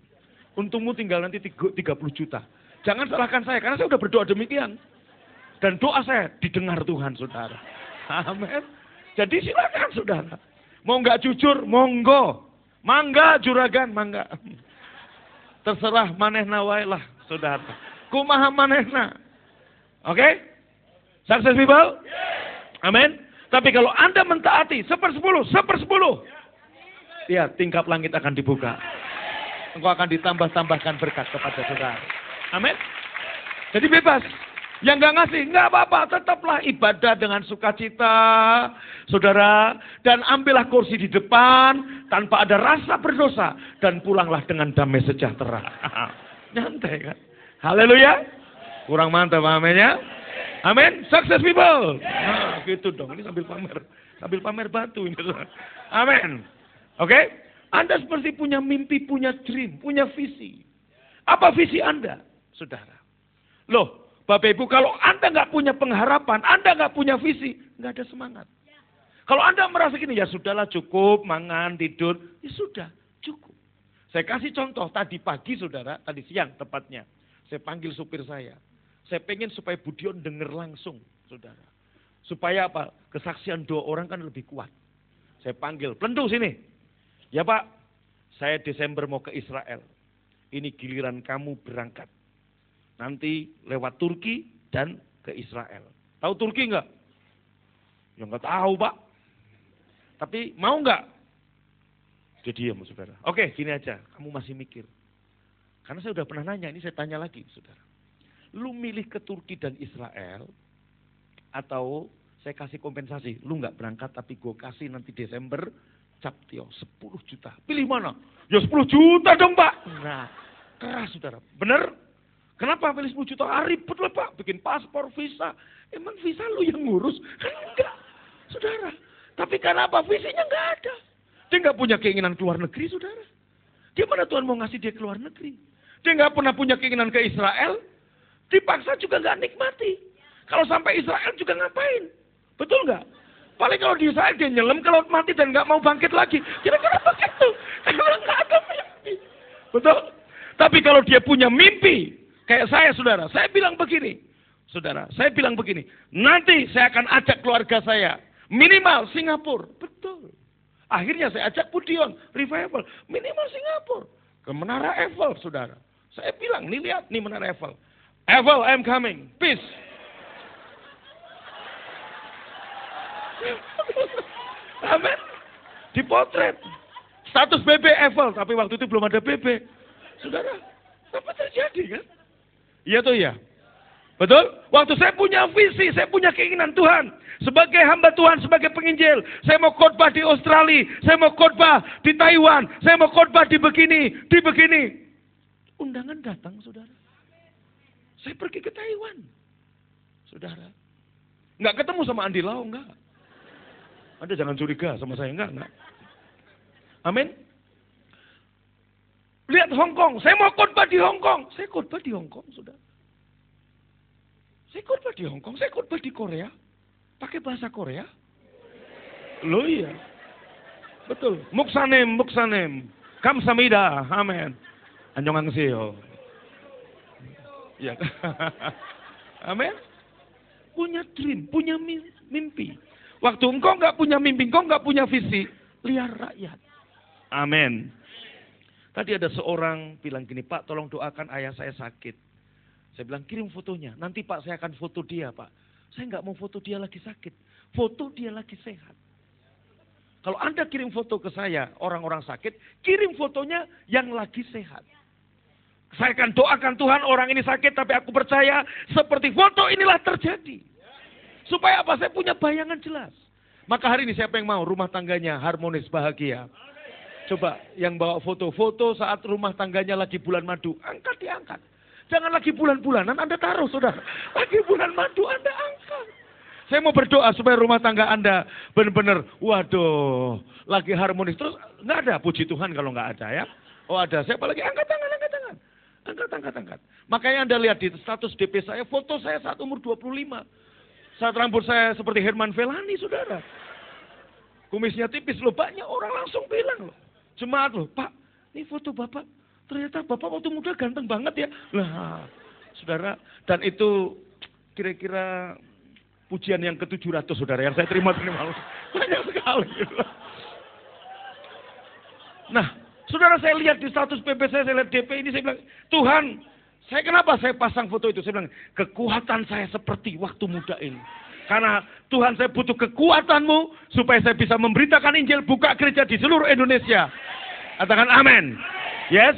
Untungmu tinggal nanti 30 juta. Jangan salahkan saya, karena saya sudah berdoa demikian. Dan doa saya didengar Tuhan, saudara. Amin. Jadi silakan, saudara. Mau nggak jujur, monggo. Mangga, juragan, mangga. Terserah manehna wae lah, saudara. Kumaha manehna. Oke? Success people? Amin. Tapi kalau Anda mentaati 1/10. Lihat, tingkap langit akan dibuka. Engkau akan ditambah-tambahkan berkat kepada saudara. Amin. Jadi bebas. Yang nggak ngasih, nggak apa-apa. Tetaplah ibadah dengan sukacita, saudara. Dan ambillah kursi di depan, tanpa ada rasa berdosa. Dan pulanglah dengan damai sejahtera. Nyantai kan? Haleluya. Kurang mantap aminnya. Amin. Success people. Nah gitu dong. Ini sambil pamer batu ini. Amin. Oke? Anda seperti punya mimpi, punya dream, punya visi. Apa visi Anda, saudara? Loh, Bapak Ibu, kalau Anda nggak punya pengharapan, Anda nggak punya visi, nggak ada semangat. Kalau Anda merasa gini, ya sudahlah cukup, mangan, tidur, ya sudah, cukup. Saya kasih contoh, tadi pagi saudara, tadi siang tepatnya, saya panggil supir saya. Saya pengen supaya Budion dengar langsung, saudara. Supaya apa? Kesaksian 2 orang kan lebih kuat. Saya panggil, Plendu sini. Ya Pak, saya Desember mau ke Israel. Ini giliran kamu berangkat. Nanti lewat Turki dan ke Israel. Tahu Turki enggak? Ya enggak tahu Pak. Tapi mau enggak? Dia diam saudara. Oke gini aja, kamu masih mikir. Karena saya udah pernah nanya, ini saya tanya lagi saudara. Lu milih ke Turki dan Israel, atau saya kasih kompensasi. Lu enggak berangkat tapi gue kasih nanti Desember, Captio 10 juta. Pilih mana? Ya 10 juta dong Pak. Nah, keras saudara. Bener? Kenapa pilih 10 juta? Ribet lah Pak, bikin paspor, visa. Emang visa lu yang ngurus? Kan enggak, saudara. Tapi kenapa? Visinya enggak ada. Dia enggak punya keinginan keluar negeri, saudara. Gimana Tuhan mau ngasih dia keluar negeri? Dia enggak pernah punya keinginan ke Israel. Dipaksa juga enggak nikmati. Kalau sampai Israel juga ngapain? Betul enggak? Paling kalau di Israel dia nyelam ke laut mati dan enggak mau bangkit lagi. Kira-kira begitu. Karena enggak ada mimpi. Betul? Tapi kalau dia punya mimpi, kayak saya saudara, saya bilang begini. Saudara, saya bilang begini, nanti saya akan ajak keluarga saya, minimal Singapura. Betul. Akhirnya saya ajak Pudion, revival, minimal Singapura. Ke Menara Eiffel, saudara. Saya bilang, nih lihat, nih Menara Eiffel. Eiffel, I'm coming, peace. Amin. Dipotret. Status BB Eiffel, tapi waktu itu belum ada BB. Saudara, apa terjadi kan? Iya tuh ya. Betul? Waktu saya punya visi, saya punya keinginan Tuhan. Sebagai hamba Tuhan, sebagai penginjil. Saya mau khotbah di Australia. Saya mau khotbah di Taiwan. Saya mau khotbah di begini, di begini. Undangan datang, saudara. Saya pergi ke Taiwan. Saudara. Nggak ketemu sama Andi Lau, enggak. Anda jangan curiga sama saya, enggak. Amin. Lihat Hong Kong. Saya mau khotbah di Hong Kong. Saya khotbah di Hong Kong, saudara. Saya khotbah di Hong Kong, saya khotbah di Korea. Pakai bahasa Korea. Loh iya. Betul. Muksanem, muksanem. Kamsamida. Amen. Annyeonghaseyo. Ya. Amin. Punya dream, punya mimpi. Waktu engkau nggak punya mimpi, engkau nggak punya visi, liar rakyat. Amin. Tadi ada seorang bilang gini, Pak tolong doakan ayah saya sakit. Saya bilang kirim fotonya, nanti Pak saya akan foto dia Pak. Saya nggak mau foto dia lagi sakit, foto dia lagi sehat. Kalau Anda kirim foto ke saya, orang-orang sakit, kirim fotonya yang lagi sehat. Saya akan doakan Tuhan orang ini sakit, tapi aku percaya seperti foto inilah terjadi. Supaya apa? Saya punya bayangan jelas. Maka hari ini siapa yang mau rumah tangganya harmonis, bahagia? Coba yang bawa foto-foto saat rumah tangganya lagi bulan madu, angkat diangkat. Jangan lagi bulan-bulanan Anda taruh, saudara. Lagi bulan madu Anda angkat. Saya mau berdoa supaya rumah tangga Anda benar-benar, waduh, lagi harmonis. Terus nggak ada, puji Tuhan kalau nggak ada ya. Oh ada, saya apalagi angkat tangan, angkat tangan. Angkat. Makanya Anda lihat di status DP saya, foto saya saat umur 25. Saat rambut saya seperti Herman Felani, saudara. Kumisnya tipis loh, banyak orang langsung bilang loh. Jemaat loh, Pak, ini foto Bapak. Ternyata Bapak waktu muda ganteng banget ya. Lah, saudara. Dan itu kira-kira pujian yang ke-700, saudara. Yang saya terima. Banyak sekali. Nah, saudara saya lihat di status PP saya lihat DP ini, saya bilang, Tuhan, kenapa saya pasang foto itu? Saya bilang, kekuatan saya seperti waktu muda ini. Karena Tuhan saya butuh kekuatanmu, supaya saya bisa memberitakan Injil, buka gereja di seluruh Indonesia. Katakan amin. Yes.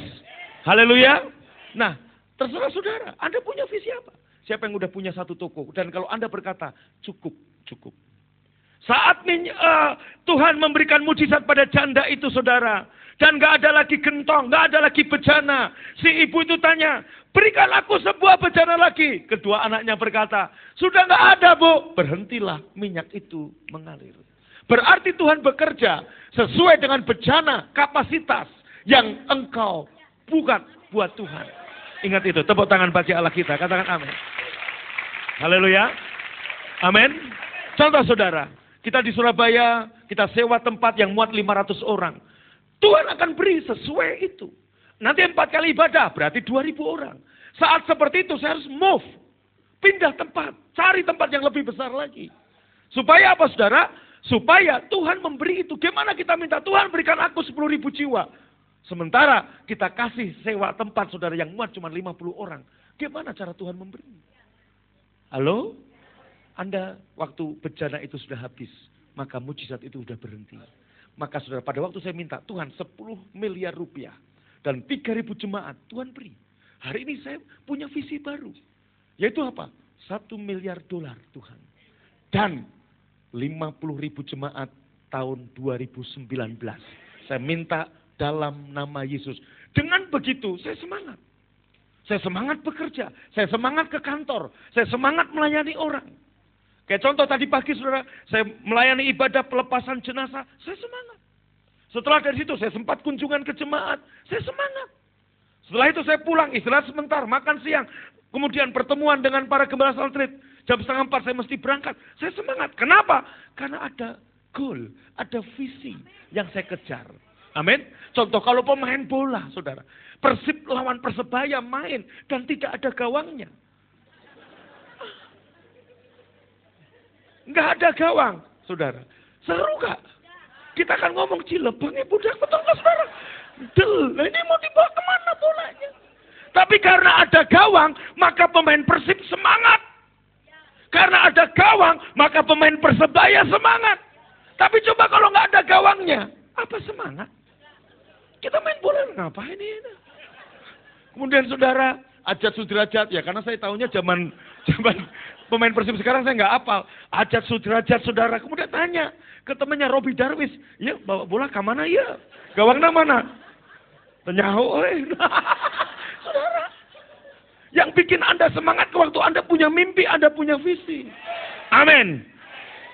Haleluya. Nah, terserah saudara, Anda punya visi apa? Siapa yang udah punya satu toko? Dan kalau Anda berkata, cukup. Saat Tuhan memberikan mujizat pada janda itu, saudara. Dan gak ada lagi gentong, gak ada lagi bejana. Si ibu itu tanya, berikan aku sebuah bejana lagi. Kedua anaknya berkata, sudah gak ada Bu. Berhentilah minyak itu mengalir. Berarti Tuhan bekerja sesuai dengan bejana kapasitas yang engkau bukan buat Tuhan. Ingat itu, tepuk tangan bagi Allah kita. Katakan amin. Haleluya. Amin. Contoh saudara, kita di Surabaya, kita sewa tempat yang muat 500 orang. Tuhan akan beri sesuai itu. Nanti 4 kali ibadah, berarti 2.000 orang. Saat seperti itu saya harus move. Pindah tempat, cari tempat yang lebih besar lagi. Supaya apa saudara? Supaya Tuhan memberi itu. Gimana kita minta Tuhan berikan aku 10.000 jiwa. Sementara kita kasih sewa tempat saudara yang muat cuma 50 orang. Gimana cara Tuhan memberi? Halo? Anda waktu bejana itu sudah habis. Maka mujizat itu sudah berhenti. Maka saudara pada waktu saya minta Tuhan 10 miliar rupiah. Dan 3.000 jemaat Tuhan beri. Hari ini saya punya visi baru. Yaitu apa? 1 miliar dolar Tuhan. Dan 50.000 jemaat tahun 2019. Saya minta dalam nama Yesus. Dengan begitu saya semangat. Saya semangat bekerja, saya semangat ke kantor, saya semangat melayani orang. Kayak contoh tadi pagi saudara, saya melayani ibadah pelepasan jenazah, saya semangat. Setelah dari situ saya sempat kunjungan ke jemaat, saya semangat. Setelah itu saya pulang, istirahat sebentar, makan siang. Kemudian pertemuan dengan para gembala saltrit. Jam 3:30 saya mesti berangkat. Saya semangat. Kenapa? Karena ada goal, ada visi yang saya kejar. Amin. Contoh kalau pemain bola, saudara. Persib lawan Persebaya main dan tidak ada gawangnya. Nggak ada gawang, saudara. Seru gak? Kita akan ngomong Cilebangnya budak, betul nggak saudara? Ini mau dibawa kemana bolanya? Tapi karena ada gawang, maka pemain Persib semangat. Karena ada gawang, maka pemain Persebaya semangat. Tapi coba kalau nggak ada gawangnya, apa semangat? Kita main bola ngapain ini? Kemudian saudara, Ajat Sudrajat, ya karena saya tahunya zaman pemain Persib sekarang saya nggak hafal. Ajat Sudrajat saudara, kemudian tanya ke temannya Robi Darwis, ya bawa bola ke mana ya? Gawangnya mana? Tenyaho, saudara. Yang bikin Anda semangat waktu Anda punya mimpi, Anda punya visi. Amin.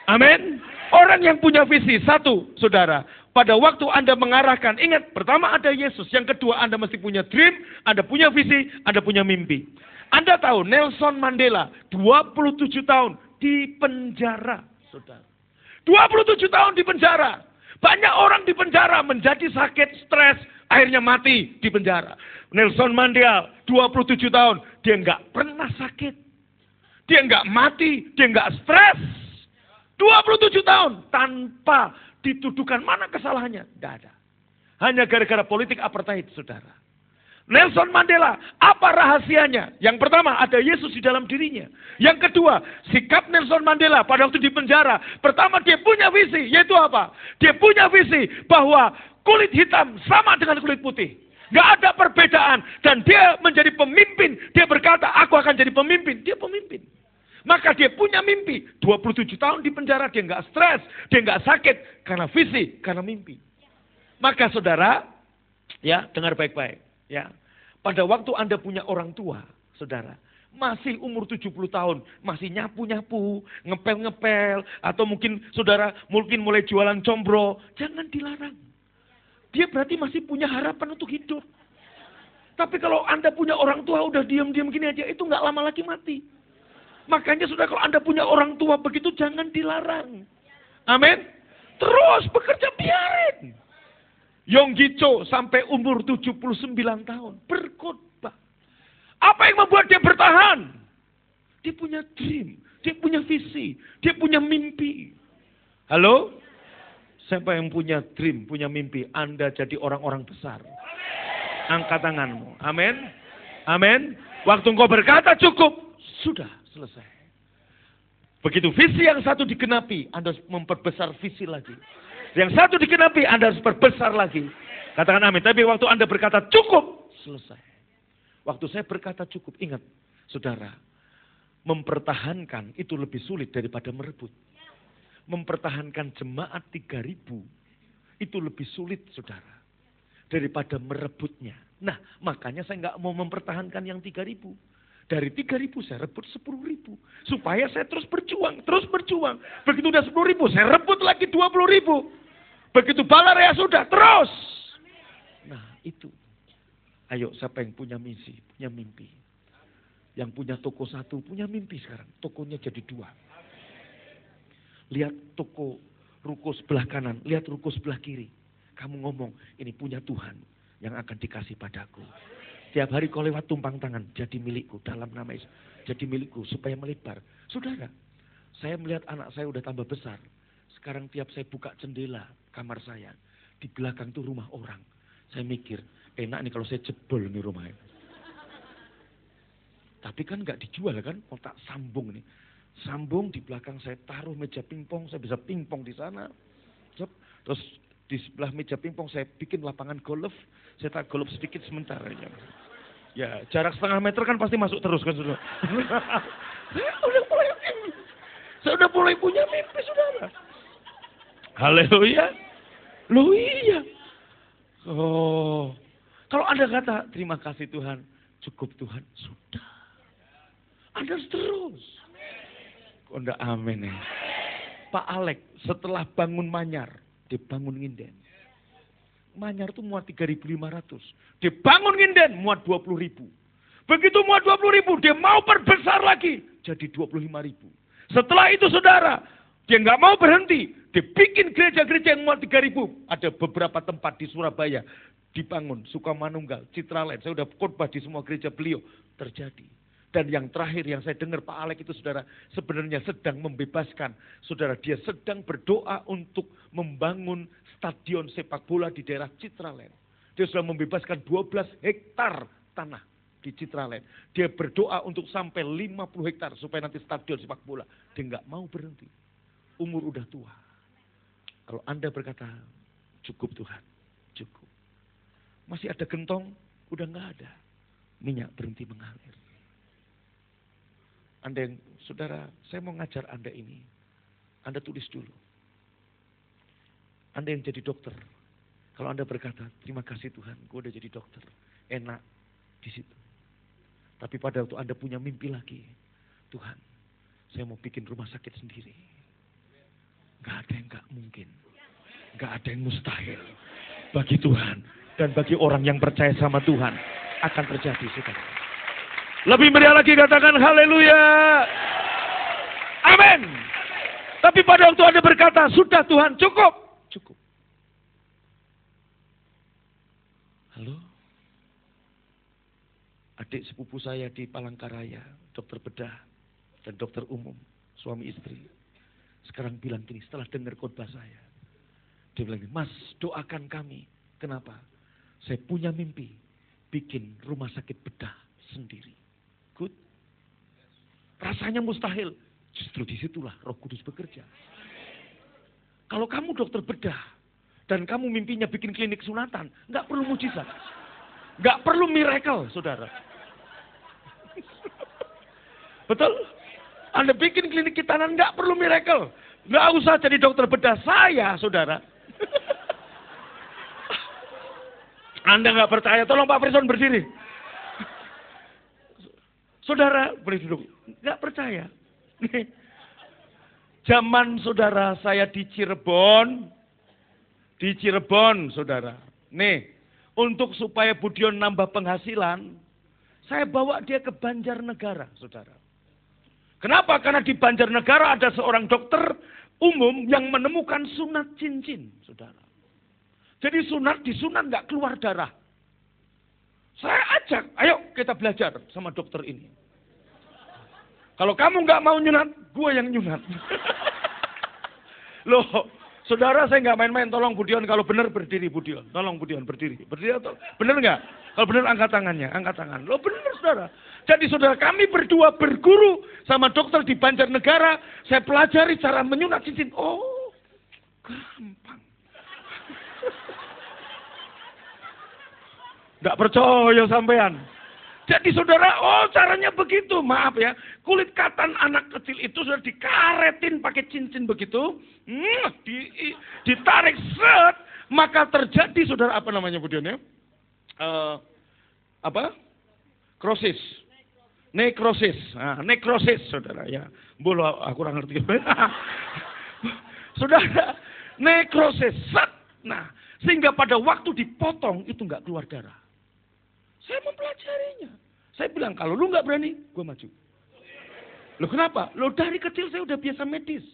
Amin. Orang yang punya visi, satu, saudara. Pada waktu Anda mengarahkan, ingat, pertama ada Yesus. Yang kedua, Anda mesti punya dream, Anda punya visi, Anda punya mimpi. Anda tahu, Nelson Mandela, 27 tahun di penjara, saudara. 27 tahun di penjara. Banyak orang di penjara menjadi sakit, stres, akhirnya mati di penjara. Nelson Mandela, 27 tahun, dia nggak pernah sakit. Dia nggak mati, dia nggak stres. 27 tahun tanpa dituduhkan mana kesalahannya. Tidak ada. Hanya gara-gara politik apartheid, saudara. Nelson Mandela, apa rahasianya? Yang pertama, ada Yesus di dalam dirinya. Yang kedua, sikap Nelson Mandela pada waktu di penjara. Pertama, dia punya visi, yaitu apa? Dia punya visi bahwa kulit hitam sama dengan kulit putih. Gak ada perbedaan. Dan dia menjadi pemimpin. Dia berkata, aku akan jadi pemimpin. Dia pemimpin. Maka dia punya mimpi. 27 tahun di penjara, dia gak stres. Dia gak sakit. Karena visi, karena mimpi. Maka saudara, ya dengar baik-baik. Ya, pada waktu Anda punya orang tua, saudara, masih umur 70 tahun, masih nyapu-nyapu, ngepel-ngepel, atau mungkin saudara mungkin mulai jualan combro, jangan dilarang. Dia berarti masih punya harapan untuk hidup. Tapi kalau Anda punya orang tua udah diam-diam gini aja, itu nggak lama lagi mati. Makanya saudara kalau Anda punya orang tua begitu jangan dilarang. Amin. Terus bekerja biarin. Yonggi Cho sampai umur 79 tahun berkhotbah. Apa yang membuat dia bertahan? Dia punya dream, dia punya visi, dia punya mimpi. Halo? Siapa yang punya dream, punya mimpi? Anda jadi orang-orang besar. Angkat tanganmu. Amin. Amin. Waktu engkau berkata cukup, sudah selesai. Begitu visi yang satu digenapi, Anda harus memperbesar visi lagi. Yang satu digenapi, Anda harus perbesar lagi. Katakan amin. Tapi waktu Anda berkata cukup, selesai. Waktu saya berkata cukup, ingat saudara, mempertahankan itu lebih sulit daripada merebut. Mempertahankan jemaat 3.000 itu lebih sulit saudara daripada merebutnya. Nah makanya saya nggak mau mempertahankan yang 3.000. Dari 3.000 saya rebut 10.000. Supaya saya terus berjuang, terus berjuang. Begitu udah 10.000 saya rebut lagi 20.000. Begitu balar ya sudah, terus. Nah itu. Ayo siapa yang punya misi, punya mimpi. Yang punya toko satu, punya mimpi sekarang. Tokonya jadi 2. Lihat toko ruko sebelah kanan, lihat ruko sebelah kiri. Kamu ngomong, ini punya Tuhan yang akan dikasih padaku. Tiap hari kau lewat tumpang tangan, jadi milikku dalam nama Yesus. Jadi milikku supaya melebar. Saudara, saya melihat anak saya udah tambah besar. Sekarang tiap saya buka jendela kamar saya, di belakang tuh rumah orang. Saya mikir, enak nih kalau saya jebol nih rumahnya. Tapi kan nggak dijual kan, mau tak sambung nih. Sambung di belakang saya taruh meja pingpong, saya bisa pingpong di sana. Terus di sebelah meja pingpong saya bikin lapangan golf, saya tak golf sedikit sementara. Ya jarak setengah meter kan pasti masuk terus kan saudara. Saya udah mulai punya mimpi saudara. Haleluya. Loh iya. Oh, kalau Anda kata terima kasih Tuhan, Cukup Tuhan, sudah. Anda terus. Kok enggak amin ya? Pak Alek setelah bangun Manyar, dia bangun Nginden. Manyar itu muat 3.500. Dia bangun Nginden muat 20.000. Begitu muat 20.000, dia mau perbesar lagi jadi 25.000. Setelah itu saudara, dia nggak mau berhenti. Dia bikin gereja-gereja yang muat 3.000. Ada beberapa tempat di Surabaya dibangun, Sukamanunggal, Citraland. Saya udah khotbah di semua gereja beliau. Terjadi. Dan yang terakhir yang saya dengar Pak Alek itu saudara sebenarnya sedang membebaskan. Saudara dia sedang berdoa untuk membangun stadion sepak bola di daerah Citraland. Dia sudah membebaskan 12 hektar tanah di Citraland. Dia berdoa untuk sampai 50 hektar supaya nanti stadion sepak bola. Dia nggak mau berhenti. Umur udah tua. Kalau Anda berkata cukup Tuhan, cukup. Masih ada gentong, udah nggak ada. Minyak berhenti mengalir. Anda yang, saudara, saya mau ngajar Anda ini. Anda tulis dulu. Anda yang jadi dokter. Kalau Anda berkata, terima kasih Tuhan, gue udah jadi dokter. Enak di situ. Tapi pada waktu Anda punya mimpi lagi. Tuhan, saya mau bikin rumah sakit sendiri. Gak ada yang gak mungkin. Gak ada yang mustahil. Bagi Tuhan dan bagi orang yang percaya sama Tuhan akan terjadi, saudara. Lebih meriah lagi katakan haleluya. Amin. Tapi pada waktu Anda berkata, sudah Tuhan cukup. Cukup. Halo. Adik sepupu saya di Palangkaraya, dokter bedah dan dokter umum, suami istri. Sekarang bilang gini setelah dengar khotbah saya. Dia bilang, Mas doakan kami. Kenapa? Saya punya mimpi bikin rumah sakit bedah sendiri. Good. Rasanya mustahil. Justru disitulah Roh Kudus bekerja. Kalau kamu dokter bedah dan kamu mimpinya bikin klinik sunatan, nggak perlu mujizat, nggak perlu miracle, saudara. Betul? Anda bikin klinik kitanan nggak perlu miracle, nggak usah jadi dokter bedah saya, saudara. Anda nggak percaya? Tolong Pak Frison berdiri. Saudara, boleh duduk. Nggak percaya. Nih, zaman saudara saya di Cirebon, saudara. Nih, untuk supaya Budion nambah penghasilan, saya bawa dia ke Banjarnegara, saudara. Kenapa? Karena di Banjarnegara ada seorang dokter umum yang menemukan sunat cincin, saudara. Jadi disunat nggak keluar darah. Saya ajak, ayo kita belajar sama dokter ini. Kalau kamu nggak mau nyunat, gue yang nyunat. Loh, saudara saya nggak main-main. Tolong Budion, kalau benar berdiri Budion. Tolong Budion berdiri. Berdiri atau benar nggak? Kalau benar angkat tangannya, angkat tangan. Loh benar saudara. Jadi saudara kami berdua berguru sama dokter di Banjarnegara. Saya pelajari cara menyunat cincin. Oh, gampang. Nggak percaya sampean. Jadi saudara, oh caranya begitu. Maaf ya, kulit katan anak kecil itu sudah dikaretin pakai cincin begitu. Ditarik set, maka terjadi saudara apa namanya Budion ya? Krosis. Nekrosis. Nah, nekrosis saudara ya. Bolo aku kurang ngerti. Saudara, nekrosis set. Nah, sehingga pada waktu dipotong itu nggak keluar darah. Saya mempelajarinya. Saya bilang, kalau lu nggak berani, gue maju. Loh kenapa? Loh dari kecil saya udah biasa medis.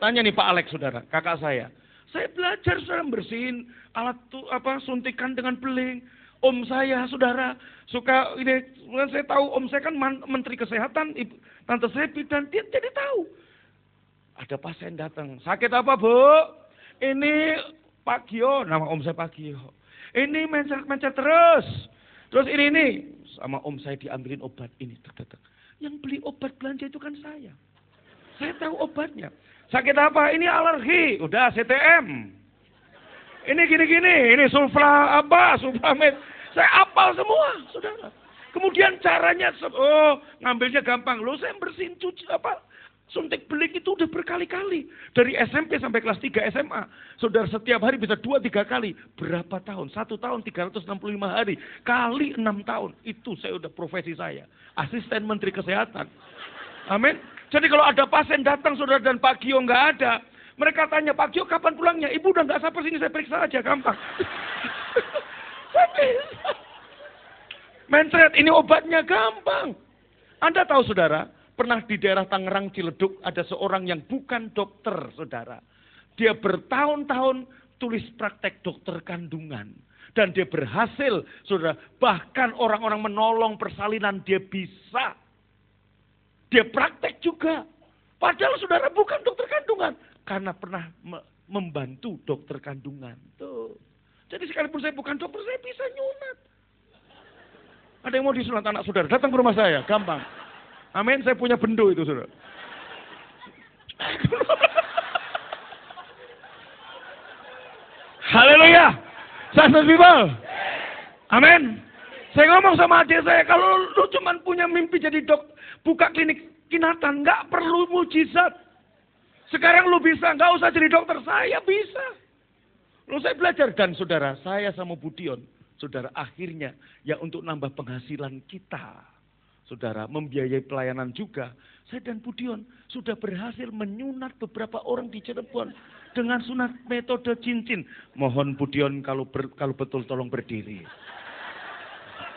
Tanya nih Pak Alex, saudara, kakak saya. Saya belajar, saudara, bersihin alat suntikan dengan beling. Om saya, saudara, suka ini. Saya tahu om saya kan menteri kesehatan, tante saya bidan, dia jadi tahu. Ada pasien datang, sakit apa Bu? Ini Pak Gio, nama om saya Pak Gio. Ini mencet terus. Terus ini, sama om saya diambilin obat ini. Yang beli obat belanja itu kan saya. Saya tahu obatnya. Sakit apa? Ini alergi. Udah CTM. Ini gini-gini. Ini Sulfamed. Saya hafal semua, saudara. Kemudian caranya, ngambilnya gampang. Loh saya bersihin Suntik beling itu udah berkali-kali. Dari SMP sampai kelas 3 SMA. Saudara setiap hari bisa 2-3 kali. Berapa tahun? 1 tahun 365 hari. Kali 6 tahun. Itu saya udah profesi saya. Asisten Menteri Kesehatan. Amin. Jadi kalau ada pasien datang saudara dan Pak Gio nggak ada. Mereka tanya, Pak Gio kapan pulangnya? Ibu udah nggak sabar sini saya periksa aja. Gampang. Mencret ini obatnya gampang. Anda tahu saudara? Pernah di daerah Tangerang Ciledug ada seorang yang bukan dokter, saudara. Dia bertahun-tahun tulis praktek dokter kandungan. Dan dia berhasil, saudara. Bahkan orang-orang menolong persalinan dia bisa. Dia praktek juga. Padahal saudara bukan dokter kandungan. Karena pernah membantu dokter kandungan. Tuh. Jadi sekalipun saya bukan dokter, saya bisa nyunat. Ada yang mau disunat anak saudara, datang ke rumah saya, gampang. Amin, saya punya bendo itu, saudara. Haleluya. Success people. Amin. Saya ngomong sama adik saya, kalau lu cuma punya mimpi jadi buka klinik kinatan, nggak perlu mujizat. Sekarang lu bisa, nggak usah jadi dokter, saya bisa. Lalu saya belajar, dan saudara, saya sama Budion, saudara, akhirnya ya untuk nambah penghasilan kita. Saudara, membiayai pelayanan juga. Saya dan Budion sudah berhasil menyunat beberapa orang di Cirebon dengan sunat metode cincin. Mohon Budion kalau betul tolong berdiri.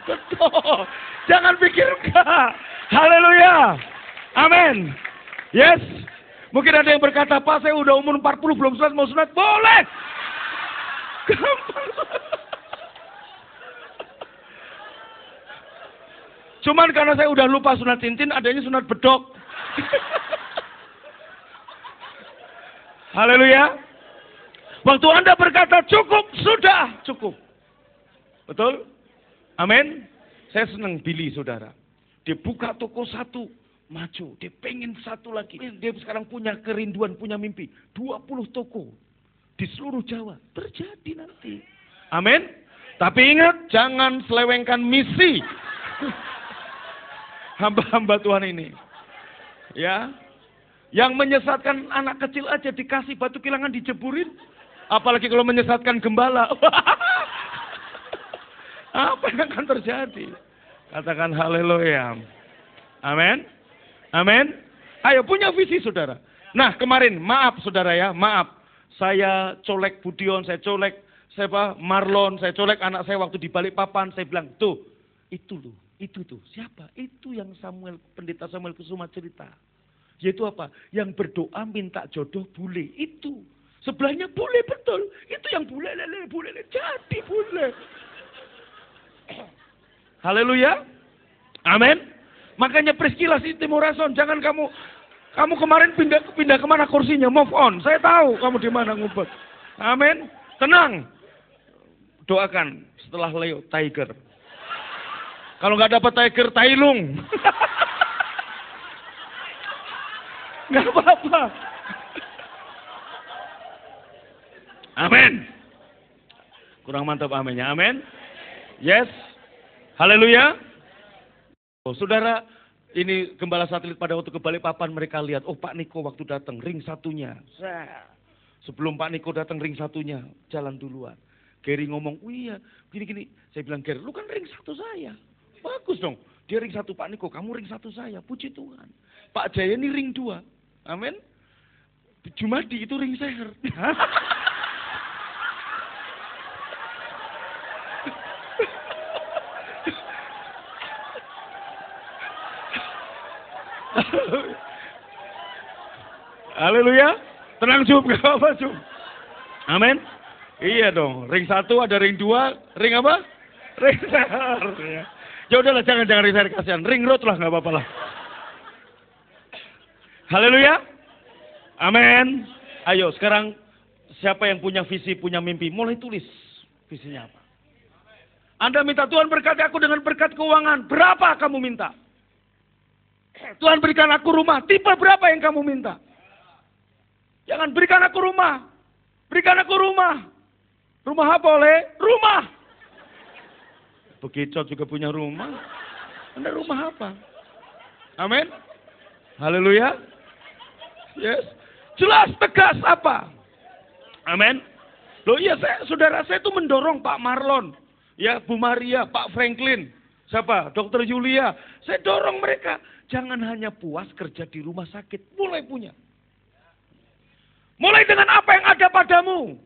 Betul. Jangan pikir enggak. Haleluya. Amin. Yes. Mungkin ada yang berkata, Pak saya udah umur 40 belum sunat, mau sunat? Boleh. Gampang. Cuman karena saya udah lupa sunat cincin, adanya sunat bedok. Haleluya. Waktu Anda berkata cukup, sudah cukup. Betul? Amin. Saya senang Billy, saudara. Dia buka toko satu, maju. Dia pengen satu lagi. Dia sekarang punya kerinduan, punya mimpi. 20 toko di seluruh Jawa. Terjadi nanti. Amin. Tapi ingat, jangan selewengkan misi. Hamba-hamba Tuhan ini. Ya. Yang menyesatkan anak kecil aja dikasih batu kilangan dijeburin. Apalagi kalau menyesatkan gembala. Apa yang akan terjadi? Katakan haleluya. Amin. Amin. Ayo punya visi saudara. Nah kemarin maaf saudara ya. Maaf. Saya colek Budion. Saya colek Marlon. Saya colek anak saya waktu di Balikpapan. Saya bilang tuh. Itu loh. Itu tuh, siapa? Itu yang Pendeta Samuel Kusuma cerita. Yaitu apa? Yang berdoa minta jodoh bule. Itu. Sebelahnya bule betul. Itu yang bule. Jadi bule. Haleluya. Amin. Makanya Priscilla si Timorason, jangan kamu kemarin pindah kemana kursinya? Move on. Saya tahu kamu di mana ngumpet. Amin. Tenang. Doakan setelah Leo Tiger. Kalau nggak dapat Tiger, Tailung. Nggak apa-apa. Amin. Kurang mantap aminnya. Amin. Yes. Haleluya. Oh, saudara, ini gembala satelit pada waktu ke Balikpapan mereka lihat, oh Pak Niko waktu datang, ring satunya. Sebelum Pak Niko datang ring satunya, jalan duluan. Gary ngomong, oh iya, gini-gini. Saya bilang, Gary, lu kan ring satu saya. Bagus dong. Dia ring satu Pak Niko, kamu ring satu saya. Puji Tuhan. Pak Jaya ini ring 2. Amin. Jumadi itu ring seher. Haleluya. Tenang Jum, gak apa-apa Jum. Amin. Iya dong. Ring 1 ada ring 2. Ring apa? Ring seher. Ya. Ya udahlah, jangan ring seher kasihan. Ring road lah, nggak apa-apa lah. Haleluya. Amin. Ayo, sekarang siapa yang punya visi, punya mimpi, mulai tulis visinya apa. Anda minta Tuhan berkati aku dengan berkat keuangan. Berapa kamu minta? Tuhan berikan aku rumah. Tipe berapa yang kamu minta? Jangan berikan aku rumah. Berikan aku rumah. Rumah apa oleh? Rumah. Bekicot juga punya rumah. Anda rumah apa? Amin. Haleluya. Yes. Jelas, tegas apa? Amin. Loh iya, saudara saya itu mendorong Pak Marlon, ya Bu Maria, Pak Franklin, siapa? Dokter Yulia. Saya dorong mereka, jangan hanya puas kerja di rumah sakit, mulai punya. Mulai dengan apa yang ada padamu.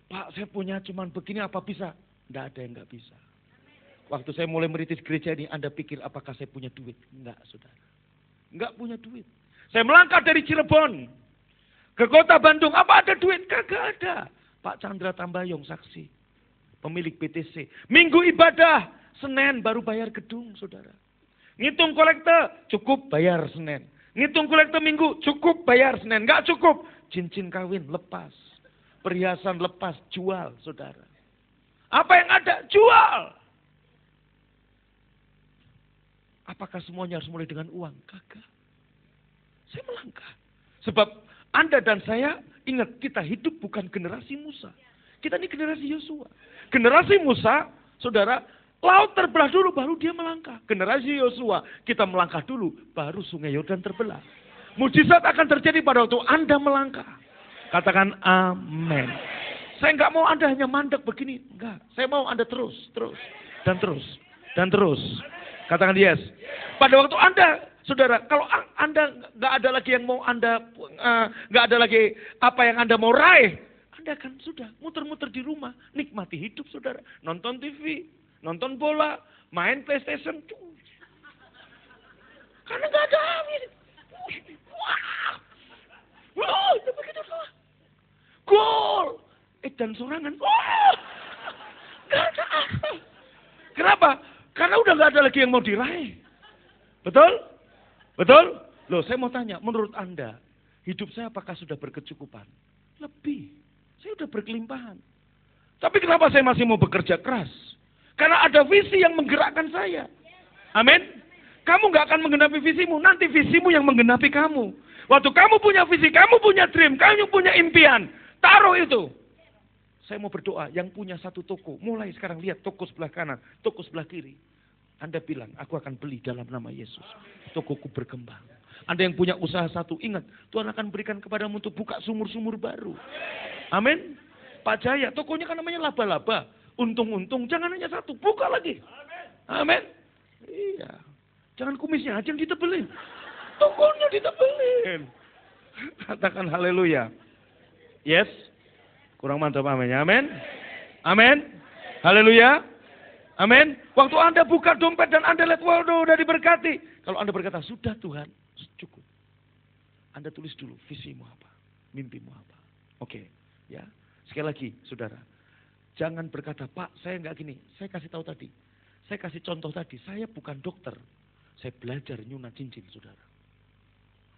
Pak, saya punya cuman begini, apa bisa? Tidak ada yang nggak bisa. Waktu saya mulai merintis gereja ini, Anda pikir apakah saya punya duit? Enggak, saudara. Enggak punya duit. Saya melangkah dari Cirebon ke kota Bandung. Apa ada duit? Kagak ada. Pak Chandra Tambayong saksi. Pemilik PTC. Minggu ibadah. Senin baru bayar gedung, saudara. Ngitung kolektor. Cukup bayar Senin. Ngitung kolektor Minggu. Cukup bayar Senin. Enggak cukup. Cincin kawin lepas. Perhiasan lepas. Jual, saudara. Apa yang ada? Jual. Apakah semuanya harus mulai dengan uang? Kagak. Saya melangkah. Sebab Anda dan saya ingat kita hidup bukan generasi Musa. Kita ini generasi Yosua. Generasi Musa, saudara, laut terbelah dulu baru dia melangkah. Generasi Yosua, kita melangkah dulu baru sungai Yordan terbelah. Mujizat akan terjadi pada waktu Anda melangkah. Katakan amin. Saya nggak mau Anda hanya mandek begini. Enggak. Saya mau Anda terus. Dan terus. Katakan yes. Pada waktu Anda, saudara, kalau Anda nggak ada lagi yang mau Anda, nggak ada lagi apa yang Anda mau raih, Anda akan sudah muter-muter di rumah, nikmati hidup, saudara. Nonton TV, nonton bola, main PlayStation. Karena nggak ada habis. Wah, begitu salah. Gol. Dan sorangan. Wah, nggak ada. Kenapa? Karena udah nggak ada lagi yang mau diraih. Betul? Betul? Loh, saya mau tanya, menurut Anda, hidup saya apakah sudah berkecukupan? Lebih. Saya udah berkelimpahan. Tapi kenapa saya masih mau bekerja keras? Karena ada visi yang menggerakkan saya. Amin? Kamu nggak akan menggenapi visimu, nanti visimu yang menggenapi kamu. Waktu kamu punya visi, kamu punya dream, kamu punya impian, taruh itu. Saya mau berdoa, yang punya satu toko, mulai sekarang lihat toko sebelah kanan, toko sebelah kiri. Anda bilang, aku akan beli dalam nama Yesus. Tokoku berkembang. Anda yang punya usaha satu, ingat, Tuhan akan berikan kepadamu untuk buka sumur-sumur baru. Amin. Pak Jaya, tokonya kan namanya laba-laba. Untung-untung, jangan hanya satu, buka lagi. Amin. Iya. Jangan kumisnya aja yang ditebelin. Tokonya ditebelin. Katakan haleluya. Yes. Kurang mantap aminnya. Amin. Amin. Haleluya. Amin. Waktu Anda buka dompet dan Anda lihat, waduh udah diberkati. Kalau Anda berkata, sudah Tuhan, cukup. Anda tulis dulu, visimu apa? Mimpimu apa? Oke. Ya. Sekali lagi, saudara. Jangan berkata, Pak, saya enggak gini. Saya kasih tahu tadi. Saya kasih contoh tadi. Saya bukan dokter. Saya belajar nyunat cincin, saudara.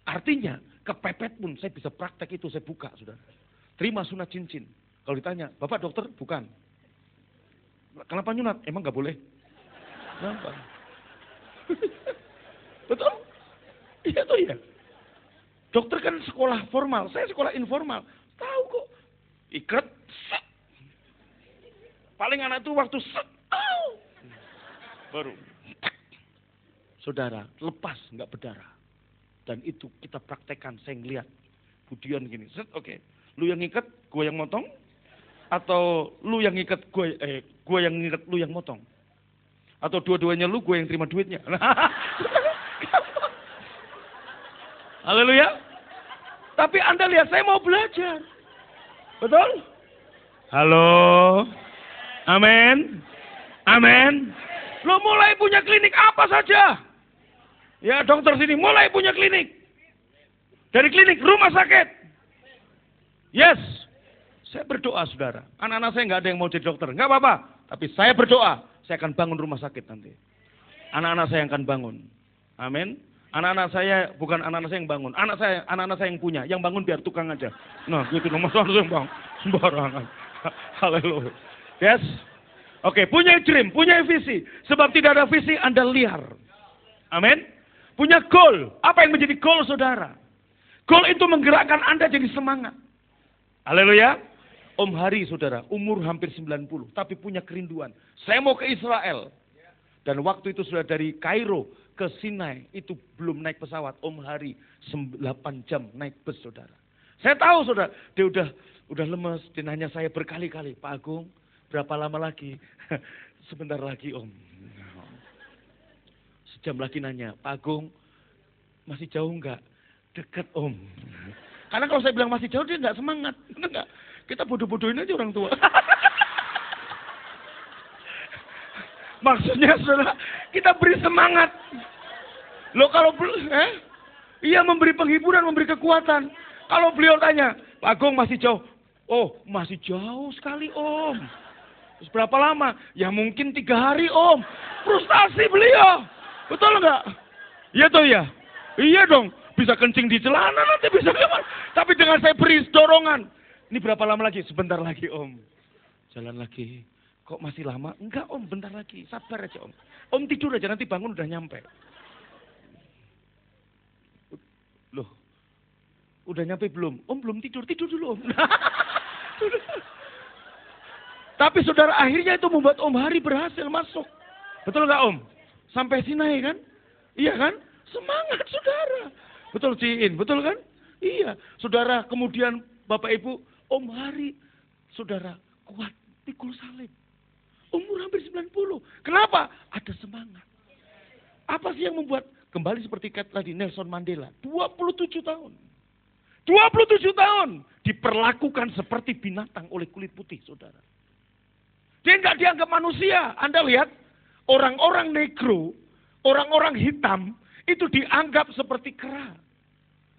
Artinya, kepepet pun saya bisa praktek itu, saya buka, saudara. Terima sunat cincin. Kalau ditanya, Bapak dokter? Bukan. Kenapa nyunat? Emang gak boleh? Kenapa? Betul? Iya tuh ya. Dokter kan sekolah formal, saya sekolah informal. Tahu kok. Ikat, set. Paling anak itu waktu set. Baru. Saudara, lepas gak berdarah. Dan itu kita praktekkan, saya ngeliat. Budian gini, set, oke. Lu yang ngikat, gue yang motong, atau lu yang ngikat, gue yang ngikat, lu yang motong, atau dua-duanya lu, gue yang terima duitnya. Haleluya. Tapi Anda lihat, saya mau belajar, betul? Halo, amin, amin. Lu mulai punya klinik apa saja? Ya dokter sini mulai punya klinik, dari klinik rumah sakit. Yes, saya berdoa saudara. Anak-anak saya nggak ada yang mau jadi dokter, nggak apa-apa. Tapi saya berdoa, saya akan bangun rumah sakit nanti. Anak-anak saya yang akan bangun. Amin. Anak-anak saya bukan anak-anak saya yang bangun, anak-anak saya yang punya. Yang bangun biar tukang aja. Nah, gitu nomor satu yang bangun sembarangan. Haleluya. Yes. Oke, punya dream, punya visi. Sebab tidak ada visi, Anda liar. Amin. Punya goal. Apa yang menjadi goal saudara? Goal itu menggerakkan Anda jadi semangat. Haleluya. Om Hari saudara, umur hampir 90, tapi punya kerinduan. Saya mau ke Israel. Dan waktu itu sudah dari Kairo ke Sinai itu belum naik pesawat. Om Hari 8 jam naik bus, saudara. Saya tahu, saudara, dia udah lemes. Dia nanya saya berkali-kali, Pak Agung, berapa lama lagi? Sebentar lagi, Om. Sejam lagi nanya, Pak Agung, masih jauh enggak? Dekat, Om. Karena kalau saya bilang masih jauh, dia enggak semangat. Enggak. Kita bodoh-bodohin aja orang tua. Maksudnya, saudara, kita beri semangat. Loh kalau iya, memberi penghiburan, memberi kekuatan. Kalau beliau tanya, Pak Agung masih jauh. Oh, masih jauh sekali, Om. Terus berapa lama? Ya mungkin 3 hari, Om. Frustasi beliau. Betul enggak? Iya toh ya? Iya dong. Bisa kencing di celana nanti, bisa gimana. Tapi dengan saya beri dorongan. Ini berapa lama lagi? Sebentar lagi, Om. Jalan lagi. Kok masih lama? Enggak, Om, bentar lagi. Sabar aja, Om. Om tidur aja, nanti bangun udah nyampe. Loh, udah nyampe belum? Om belum tidur, tidur dulu, Om. Tapi saudara, akhirnya itu membuat Om Hari berhasil masuk. Betul nggak, Om? Sampai Sinai kan? Iya kan? Semangat, saudara. Betul, Ciin, betul kan? Iya. Saudara, kemudian Bapak Ibu, Om Hari, saudara, kuat pikul salib. Umur hampir 90. Kenapa? Ada semangat. Apa sih yang membuat, kembali seperti kata tadi Nelson Mandela, 27 tahun. 27 tahun diperlakukan seperti binatang oleh kulit putih, saudara. Dia nggak dianggap manusia. Anda lihat, orang-orang negro, orang-orang hitam, itu dianggap seperti kera.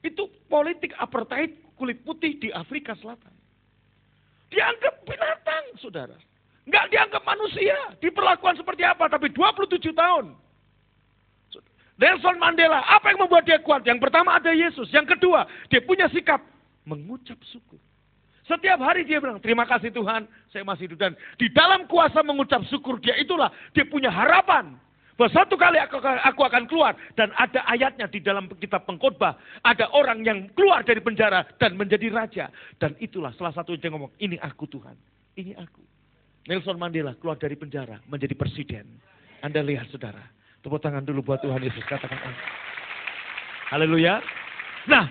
Itu politik apartheid kulit putih di Afrika Selatan. Dianggap binatang, saudara. Nggak dianggap manusia. Diperlakukan seperti apa, tapi 27 tahun. Nelson Mandela, apa yang membuat dia kuat? Yang pertama ada Yesus. Yang kedua, dia punya sikap mengucap syukur. Setiap hari dia bilang, terima kasih Tuhan, saya masih hidup. Dan di dalam kuasa mengucap syukur dia itulah, dia punya harapan. Bahwa satu kali aku akan keluar. Dan ada ayatnya di dalam kitab Pengkhotbah. Ada orang yang keluar dari penjara dan menjadi raja. Dan itulah salah satu yang ngomong, ini aku Tuhan, ini aku. Nelson Mandela keluar dari penjara menjadi presiden. Anda lihat, saudara. Tepuk tangan dulu buat Tuhan Yesus. Katakan amin. Haleluya. Nah,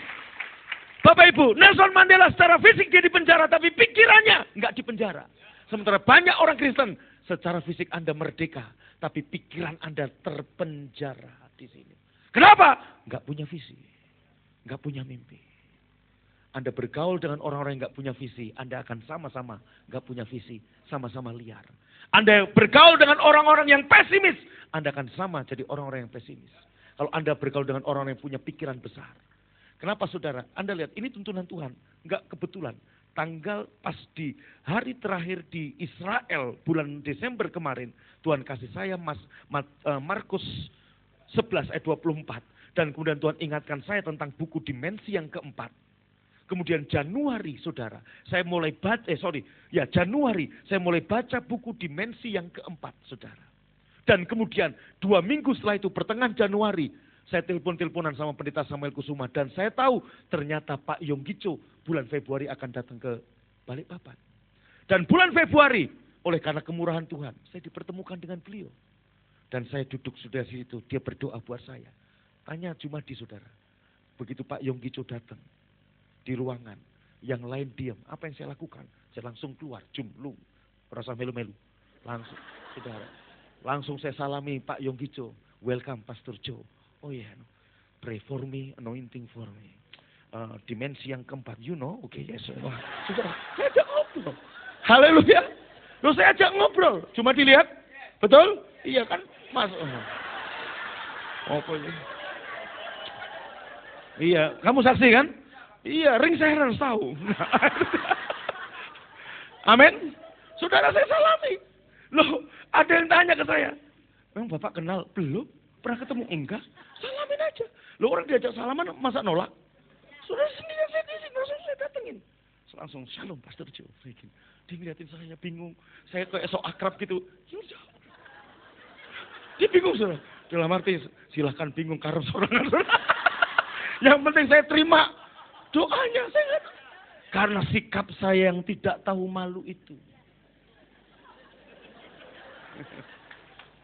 Bapak Ibu, Nelson Mandela secara fisik dia di penjara, tapi pikirannya nggak di penjara. Sementara banyak orang Kristen, secara fisik Anda merdeka, tapi pikiran Anda terpenjara di sini. Kenapa? Nggak punya visi, nggak punya mimpi. Anda bergaul dengan orang-orang yang nggak punya visi, Anda akan sama-sama nggak punya visi, sama-sama liar. Anda bergaul dengan orang-orang yang pesimis, Anda akan sama jadi orang-orang yang pesimis. Kalau Anda bergaul dengan orang-orang yang punya pikiran besar. Kenapa, saudara? Anda lihat, ini tuntunan Tuhan, nggak kebetulan. Tanggal pas di hari terakhir di Israel bulan Desember kemarin, Tuhan kasih saya Markus 11 ayat 24. Dan kemudian Tuhan ingatkan saya tentang buku dimensi yang keempat. Kemudian Januari, saudara, Januari saya mulai baca buku dimensi yang keempat, saudara. Dan kemudian 2 minggu setelah itu, pertengahan Januari, saya telepon-teleponan sama Pendeta Samuel Kusuma. Dan saya tahu ternyata Pak Yonggicho bulan Februari akan datang ke Balikpapan. Dan bulan Februari, oleh karena kemurahan Tuhan, saya dipertemukan dengan beliau. Dan saya duduk sudah di situ, dia berdoa buat saya. Tanya Jumadi, saudara. Begitu Pak Yonggicho datang di ruangan, yang lain diam. Apa yang saya lakukan? Saya langsung keluar, jumlung, rasa melu-melu. Langsung, saudara. Langsung saya salami Pak Yonggicho. Welcome Pastor Joe. Oh iya, pray for me, anointing for me. Dimensi yang keempat, you know, oke, yes. Wah, saudara, saya ajak ngobrol. Haleluya. Loh, saya ajak ngobrol. Cuma dilihat, betul? Iya kan, Mas. Oh, ini. Iya, kamu saksi kan? Iya, ring saya harus tahu. Amin. Saudara, saya salami. Loh, ada yang tanya ke saya. Memang Bapak kenal? Belum. Pernah ketemu? Enggak. Salamin aja. Loh, orang diajak salaman, masa nolak? Saudara sendiri saya di sini, langsung saya datengin. Langsung, shalom Pastor Joe. Dia ngeliatin saya bingung. Saya kayak sok akrab gitu. Dia bingung, saudara. Dalam arti, silahkan bingung karep sorangan. Yang penting saya terima doanya. Saya karena sikap saya yang tidak tahu malu itu.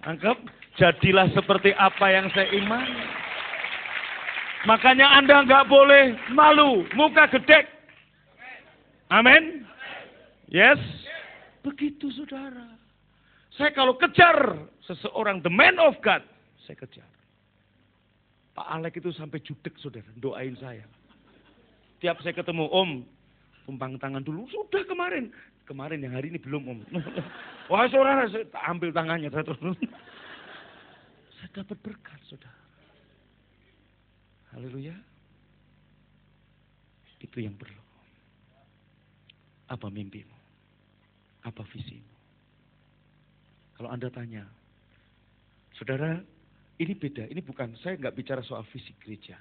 Anggap? Jadilah seperti apa yang saya imani. Makanya Anda nggak boleh malu, muka gedek. Amin. Yes. Begitu saudara. Saya kalau kejar seseorang, the man of God, saya kejar. Pak Alek itu sampai judek saudara, doain saya. Tiap saya ketemu, Om, tumpang tangan dulu. Sudah kemarin. Kemarin yang hari ini belum, Om. Wah saudara, saya ambil tangannya. Saya dapat berkat saudara. Haleluya. Itu yang perlu. Apa mimpimu? Apa visimu? Kalau Anda tanya, saudara, ini beda. Ini bukan, saya nggak bicara soal visi gereja.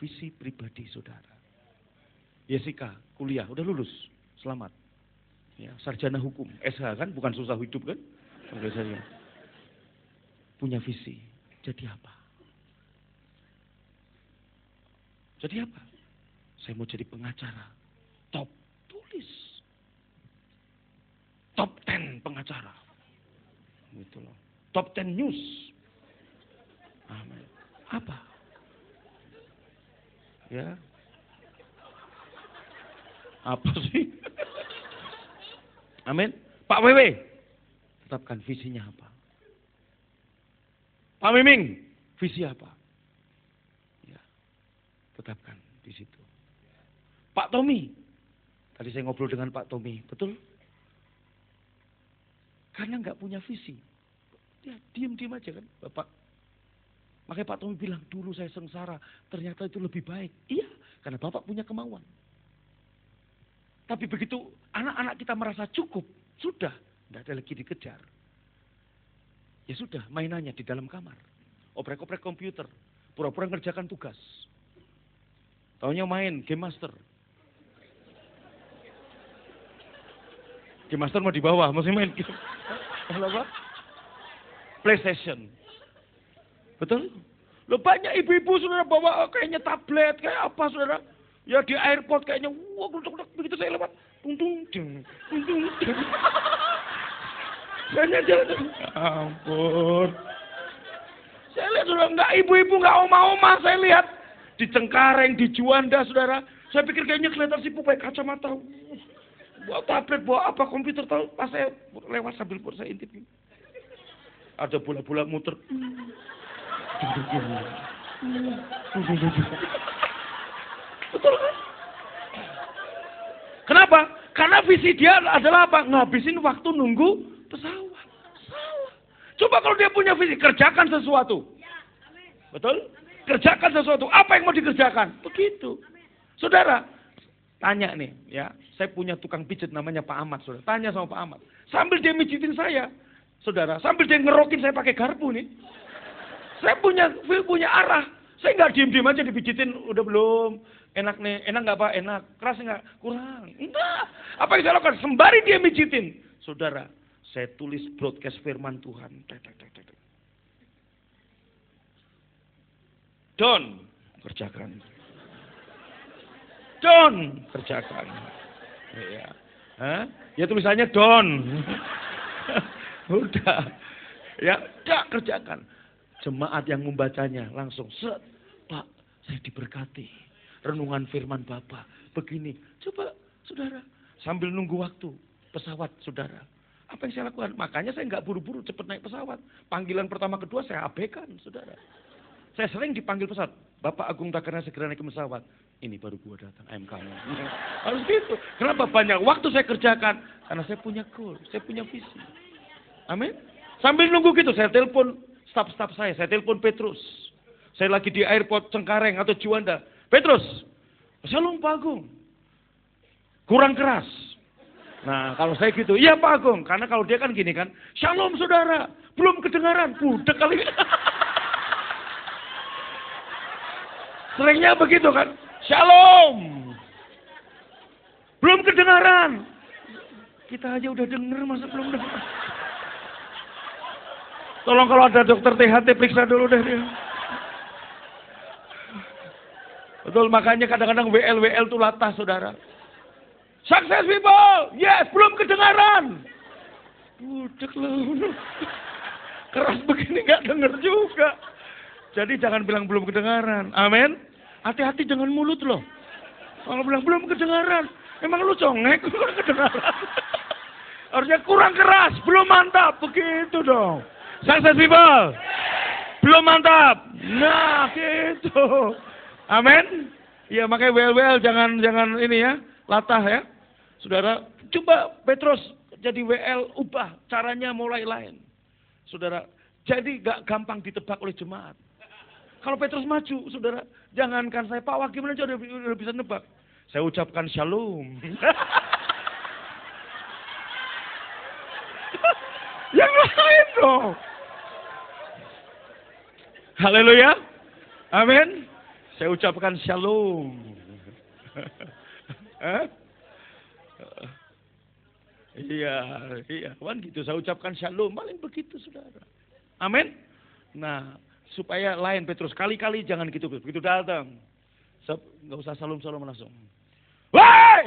Visi pribadi saudara. Jessica, kuliah, udah lulus. Selamat. Ya, sarjana hukum, SH kan, bukan susah hidup kan? Saya punya visi. Jadi apa? Jadi apa? Saya mau jadi pengacara. Top, tulis. Top 10 pengacara. Gitu loh. Top 10 news. Amin. Apa? Ya. Apa sih? Amin. Pak WW, tetapkan visinya apa? Pak Miming, visi apa? Ya. Tetapkan di situ. Pak Tommy, tadi saya ngobrol dengan Pak Tommy, betul? Karena nggak punya visi. Ya, diem-diem aja kan, Bapak. Makanya Pak Tommy bilang, dulu saya sengsara, ternyata itu lebih baik. Iya, karena Bapak punya kemauan. Tapi begitu anak-anak kita merasa cukup, sudah, tidak ada lagi dikejar. Ya sudah, mainannya di dalam kamar. Oprek-oprek komputer, pura-pura ngerjakan tugas. Taunya main Game Master. Game Master mau di bawah, masih main game. Apa? PlayStation. Betul? Loh banyak ibu-ibu saudara bawa kayaknya tablet, kayak apa saudara? Ya di airport kayaknya, wah begitu saya lewat, tung. Saya jalan, ampun. Saya lihat saudara, enggak ibu-ibu, enggak oma-oma, saya lihat di Cengkareng, di Juanda saudara. Saya pikir kayaknya kelihatan sibuk pakai kacamata. Bawa tablet, bawa apa, komputer, tahu pas saya lewat sambil saya intip. Ada bola-bola muter. Betul kan? Kenapa? Karena visi dia adalah apa? Ngabisin waktu nunggu pesawat. Salah. Coba kalau dia punya visi, kerjakan sesuatu. Betul? Kerjakan sesuatu. Apa yang mau dikerjakan? Begitu. Saudara, tanya nih, ya. Saya punya tukang pijat namanya Pak Ahmad, saudara. Tanya sama Pak Ahmad. Sambil dia mijitin saya, saudara. Sambil dia ngerokin saya pakai garpu nih. Saya punya arah. Saya nggak diem-diem aja dipijitin, udah belum. Enak nih, enak nggak Pak? Enak. Keras nggak? Kurang. Enggak. Apa yang saya lakukan? Sembari dia mijitin. Saudara, saya tulis broadcast firman Tuhan. Don, kerjakan. Don, kerjakan. Ya, ya tulisannya Don. Udah. Ya, udah kerjakan. Jemaat yang membacanya langsung set. Pak, saya diberkati. Renungan firman Bapak. Begini. Coba, saudara. Sambil nunggu waktu. Pesawat, saudara. Apa yang saya lakukan? Makanya saya nggak buru-buru cepat naik pesawat. Panggilan pertama kedua saya abaikan, saudara. Saya sering dipanggil pesawat. Bapak Agung Takarna segera naik ke pesawat. Ini baru gua datang, I'm coming. Harus gitu. Kenapa banyak waktu saya kerjakan? Karena saya punya goal, saya punya visi. Amin. Sambil nunggu gitu, saya telepon staf-staf saya telepon Petrus. Saya lagi di airport Cengkareng atau Juanda. Petrus, Shalom Pak Agung. Kurang keras. Nah kalau saya gitu, iya Pak Agung. Karena kalau dia kan gini kan, Shalom saudara, belum kedengaran. Budak kali. Seringnya begitu kan, Shalom. Belum kedengaran. Kita aja udah denger, masa belum denger. Tolong kalau ada dokter THT periksa dulu deh dia. Betul, makanya kadang-kadang WL tuh latah saudara. Success people, yes, belum kedengaran. Budak loh. Keras begini nggak dengar juga. Jadi jangan bilang belum kedengaran. Amin. Hati-hati dengan mulut loh. Kalau bilang belum kedengaran, emang lu congek kurang kedengaran. Harusnya kurang keras, belum mantap, begitu dong. Sukses people. Belum mantap. Nah, gitu. Amin. Ya makanya WL jangan ini ya, latah ya. Saudara, coba Petrus jadi WL, ubah caranya mulai lain. Saudara, jadi gak gampang ditebak oleh jemaat. Kalau Petrus maju, saudara, jangankan saya, Pak Waki aja udah bisa nebak. Saya ucapkan shalom. Yang lain dong. Haleluya. Amin. Saya ucapkan shalom. Iya, kan gitu. Saya ucapkan shalom, paling begitu, saudara. Amin. Nah, supaya lain Petrus kali-kali jangan gitu, begitu datang, nggak usah shalom langsung. Wah!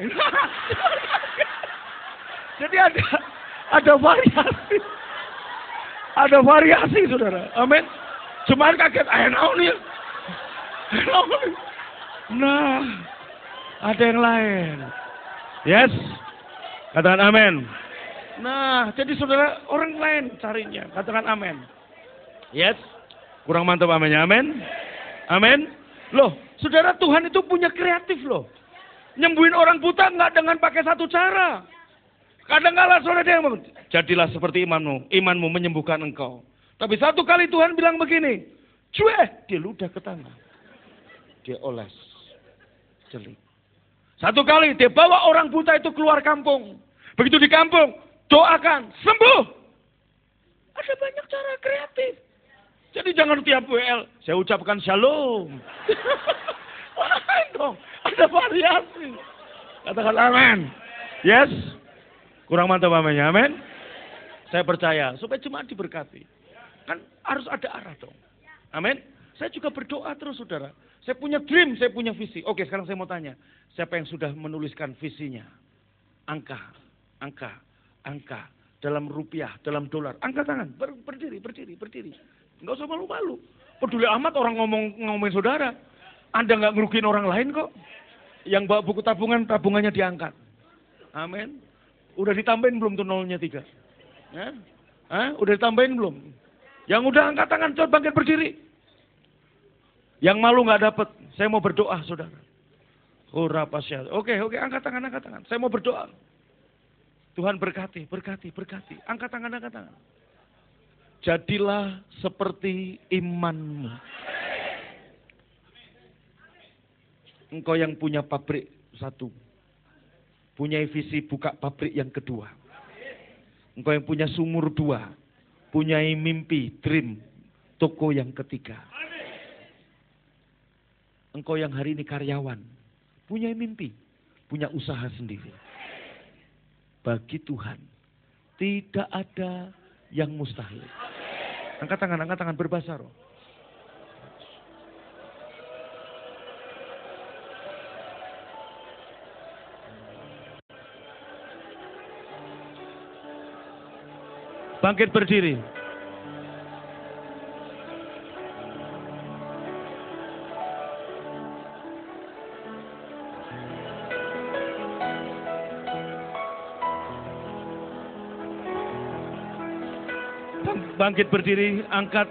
Jadi ada variasi, saudara. Amin. Cuman kaget, naon nih. Nah, ada yang lain. Yes. Katakan amin. Nah, jadi saudara, orang lain carinya. Katakan amin. Yes. Kurang mantap aminnya. Amin. Amin. Loh, saudara, Tuhan itu punya kreatif loh. Nyembuhin orang buta nggak dengan pakai satu cara. Kadang-kala saudara dia ngomong, jadilah seperti imanmu menyembuhkan engkau. Tapi satu kali Tuhan bilang begini, dia ludah ke tanah. Dia oles. Celik. Satu kali dia bawa orang buta itu keluar kampung. Begitu di kampung, doakan, sembuh. Ada banyak cara kreatif. Jadi jangan tiap WL, saya ucapkan shalom. Lain dong, ada variasi. Katakan amin. Yes. Kurang mantap aminnya, amin. Saya percaya, supaya jemaat diberkati. Kan harus ada arah dong. Amin. Saya juga berdoa terus, saudara. Saya punya dream, saya punya visi. Oke, sekarang saya mau tanya. Siapa yang sudah menuliskan visinya? Angka. Dalam rupiah, dalam dolar. Angkat tangan, berdiri. Enggak usah malu-malu. Peduli amat orang ngomongin saudara. Anda nggak ngerugiin orang lain kok. Yang bawa buku tabungannya diangkat. Amin. Udah ditambahin belum tuh 0-3? Ya? Udah ditambahin belum? Yang udah angkat tangan, coba bangkit berdiri. Yang malu nggak dapat, saya mau berdoa, saudara. Oke, angkat tangan. Saya mau berdoa. Tuhan berkati. Angkat tangan. Jadilah seperti imanmu. Engkau yang punya pabrik satu. Punya visi buka pabrik yang kedua. Engkau yang punya sumur 2. Punya mimpi, dream, toko yang ketiga. Engkau yang hari ini karyawan, punya mimpi, punya usaha sendiri. Bagi Tuhan, tidak ada yang mustahil. Angkat tangan, berbahasa roh. Bangkit berdiri. Bangkit berdiri, angkat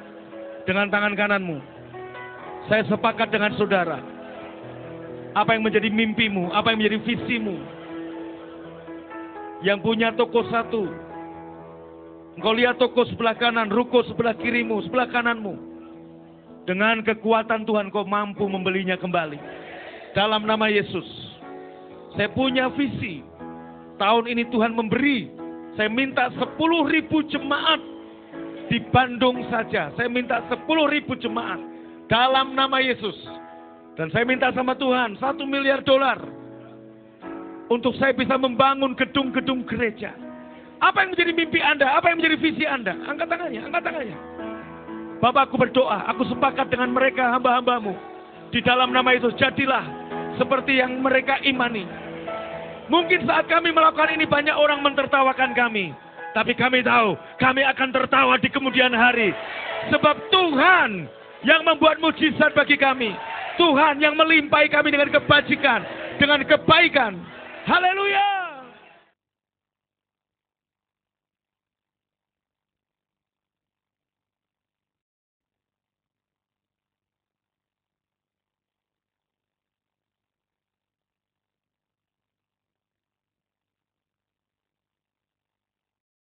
dengan tangan kananmu. Saya sepakat dengan saudara. Apa yang menjadi mimpimu, apa yang menjadi visimu. Yang punya toko satu. Engkau lihat toko sebelah kanan, ruko sebelah kirimu, sebelah kananmu. Dengan kekuatan Tuhan kau mampu membelinya kembali. Dalam nama Yesus. Saya punya visi. Tahun ini Tuhan memberi. Saya minta 10.000 jemaat. Di Bandung saja, saya minta 10.000 jemaat dalam nama Yesus. Dan saya minta sama Tuhan $1 miliar untuk saya bisa membangun gedung-gedung gereja. Apa yang menjadi mimpi Anda? Apa yang menjadi visi Anda? Angkat tangannya. Bapak, aku berdoa, aku sepakat dengan mereka hamba-hambamu. Di dalam nama Yesus, jadilah seperti yang mereka imani. Mungkin saat kami melakukan ini banyak orang mentertawakan kami. Tapi kami tahu, kami akan tertawa di kemudian hari. Sebab Tuhan yang membuat mujizat bagi kami. Tuhan yang melimpahi kami dengan kebajikan, dengan kebaikan. Haleluya!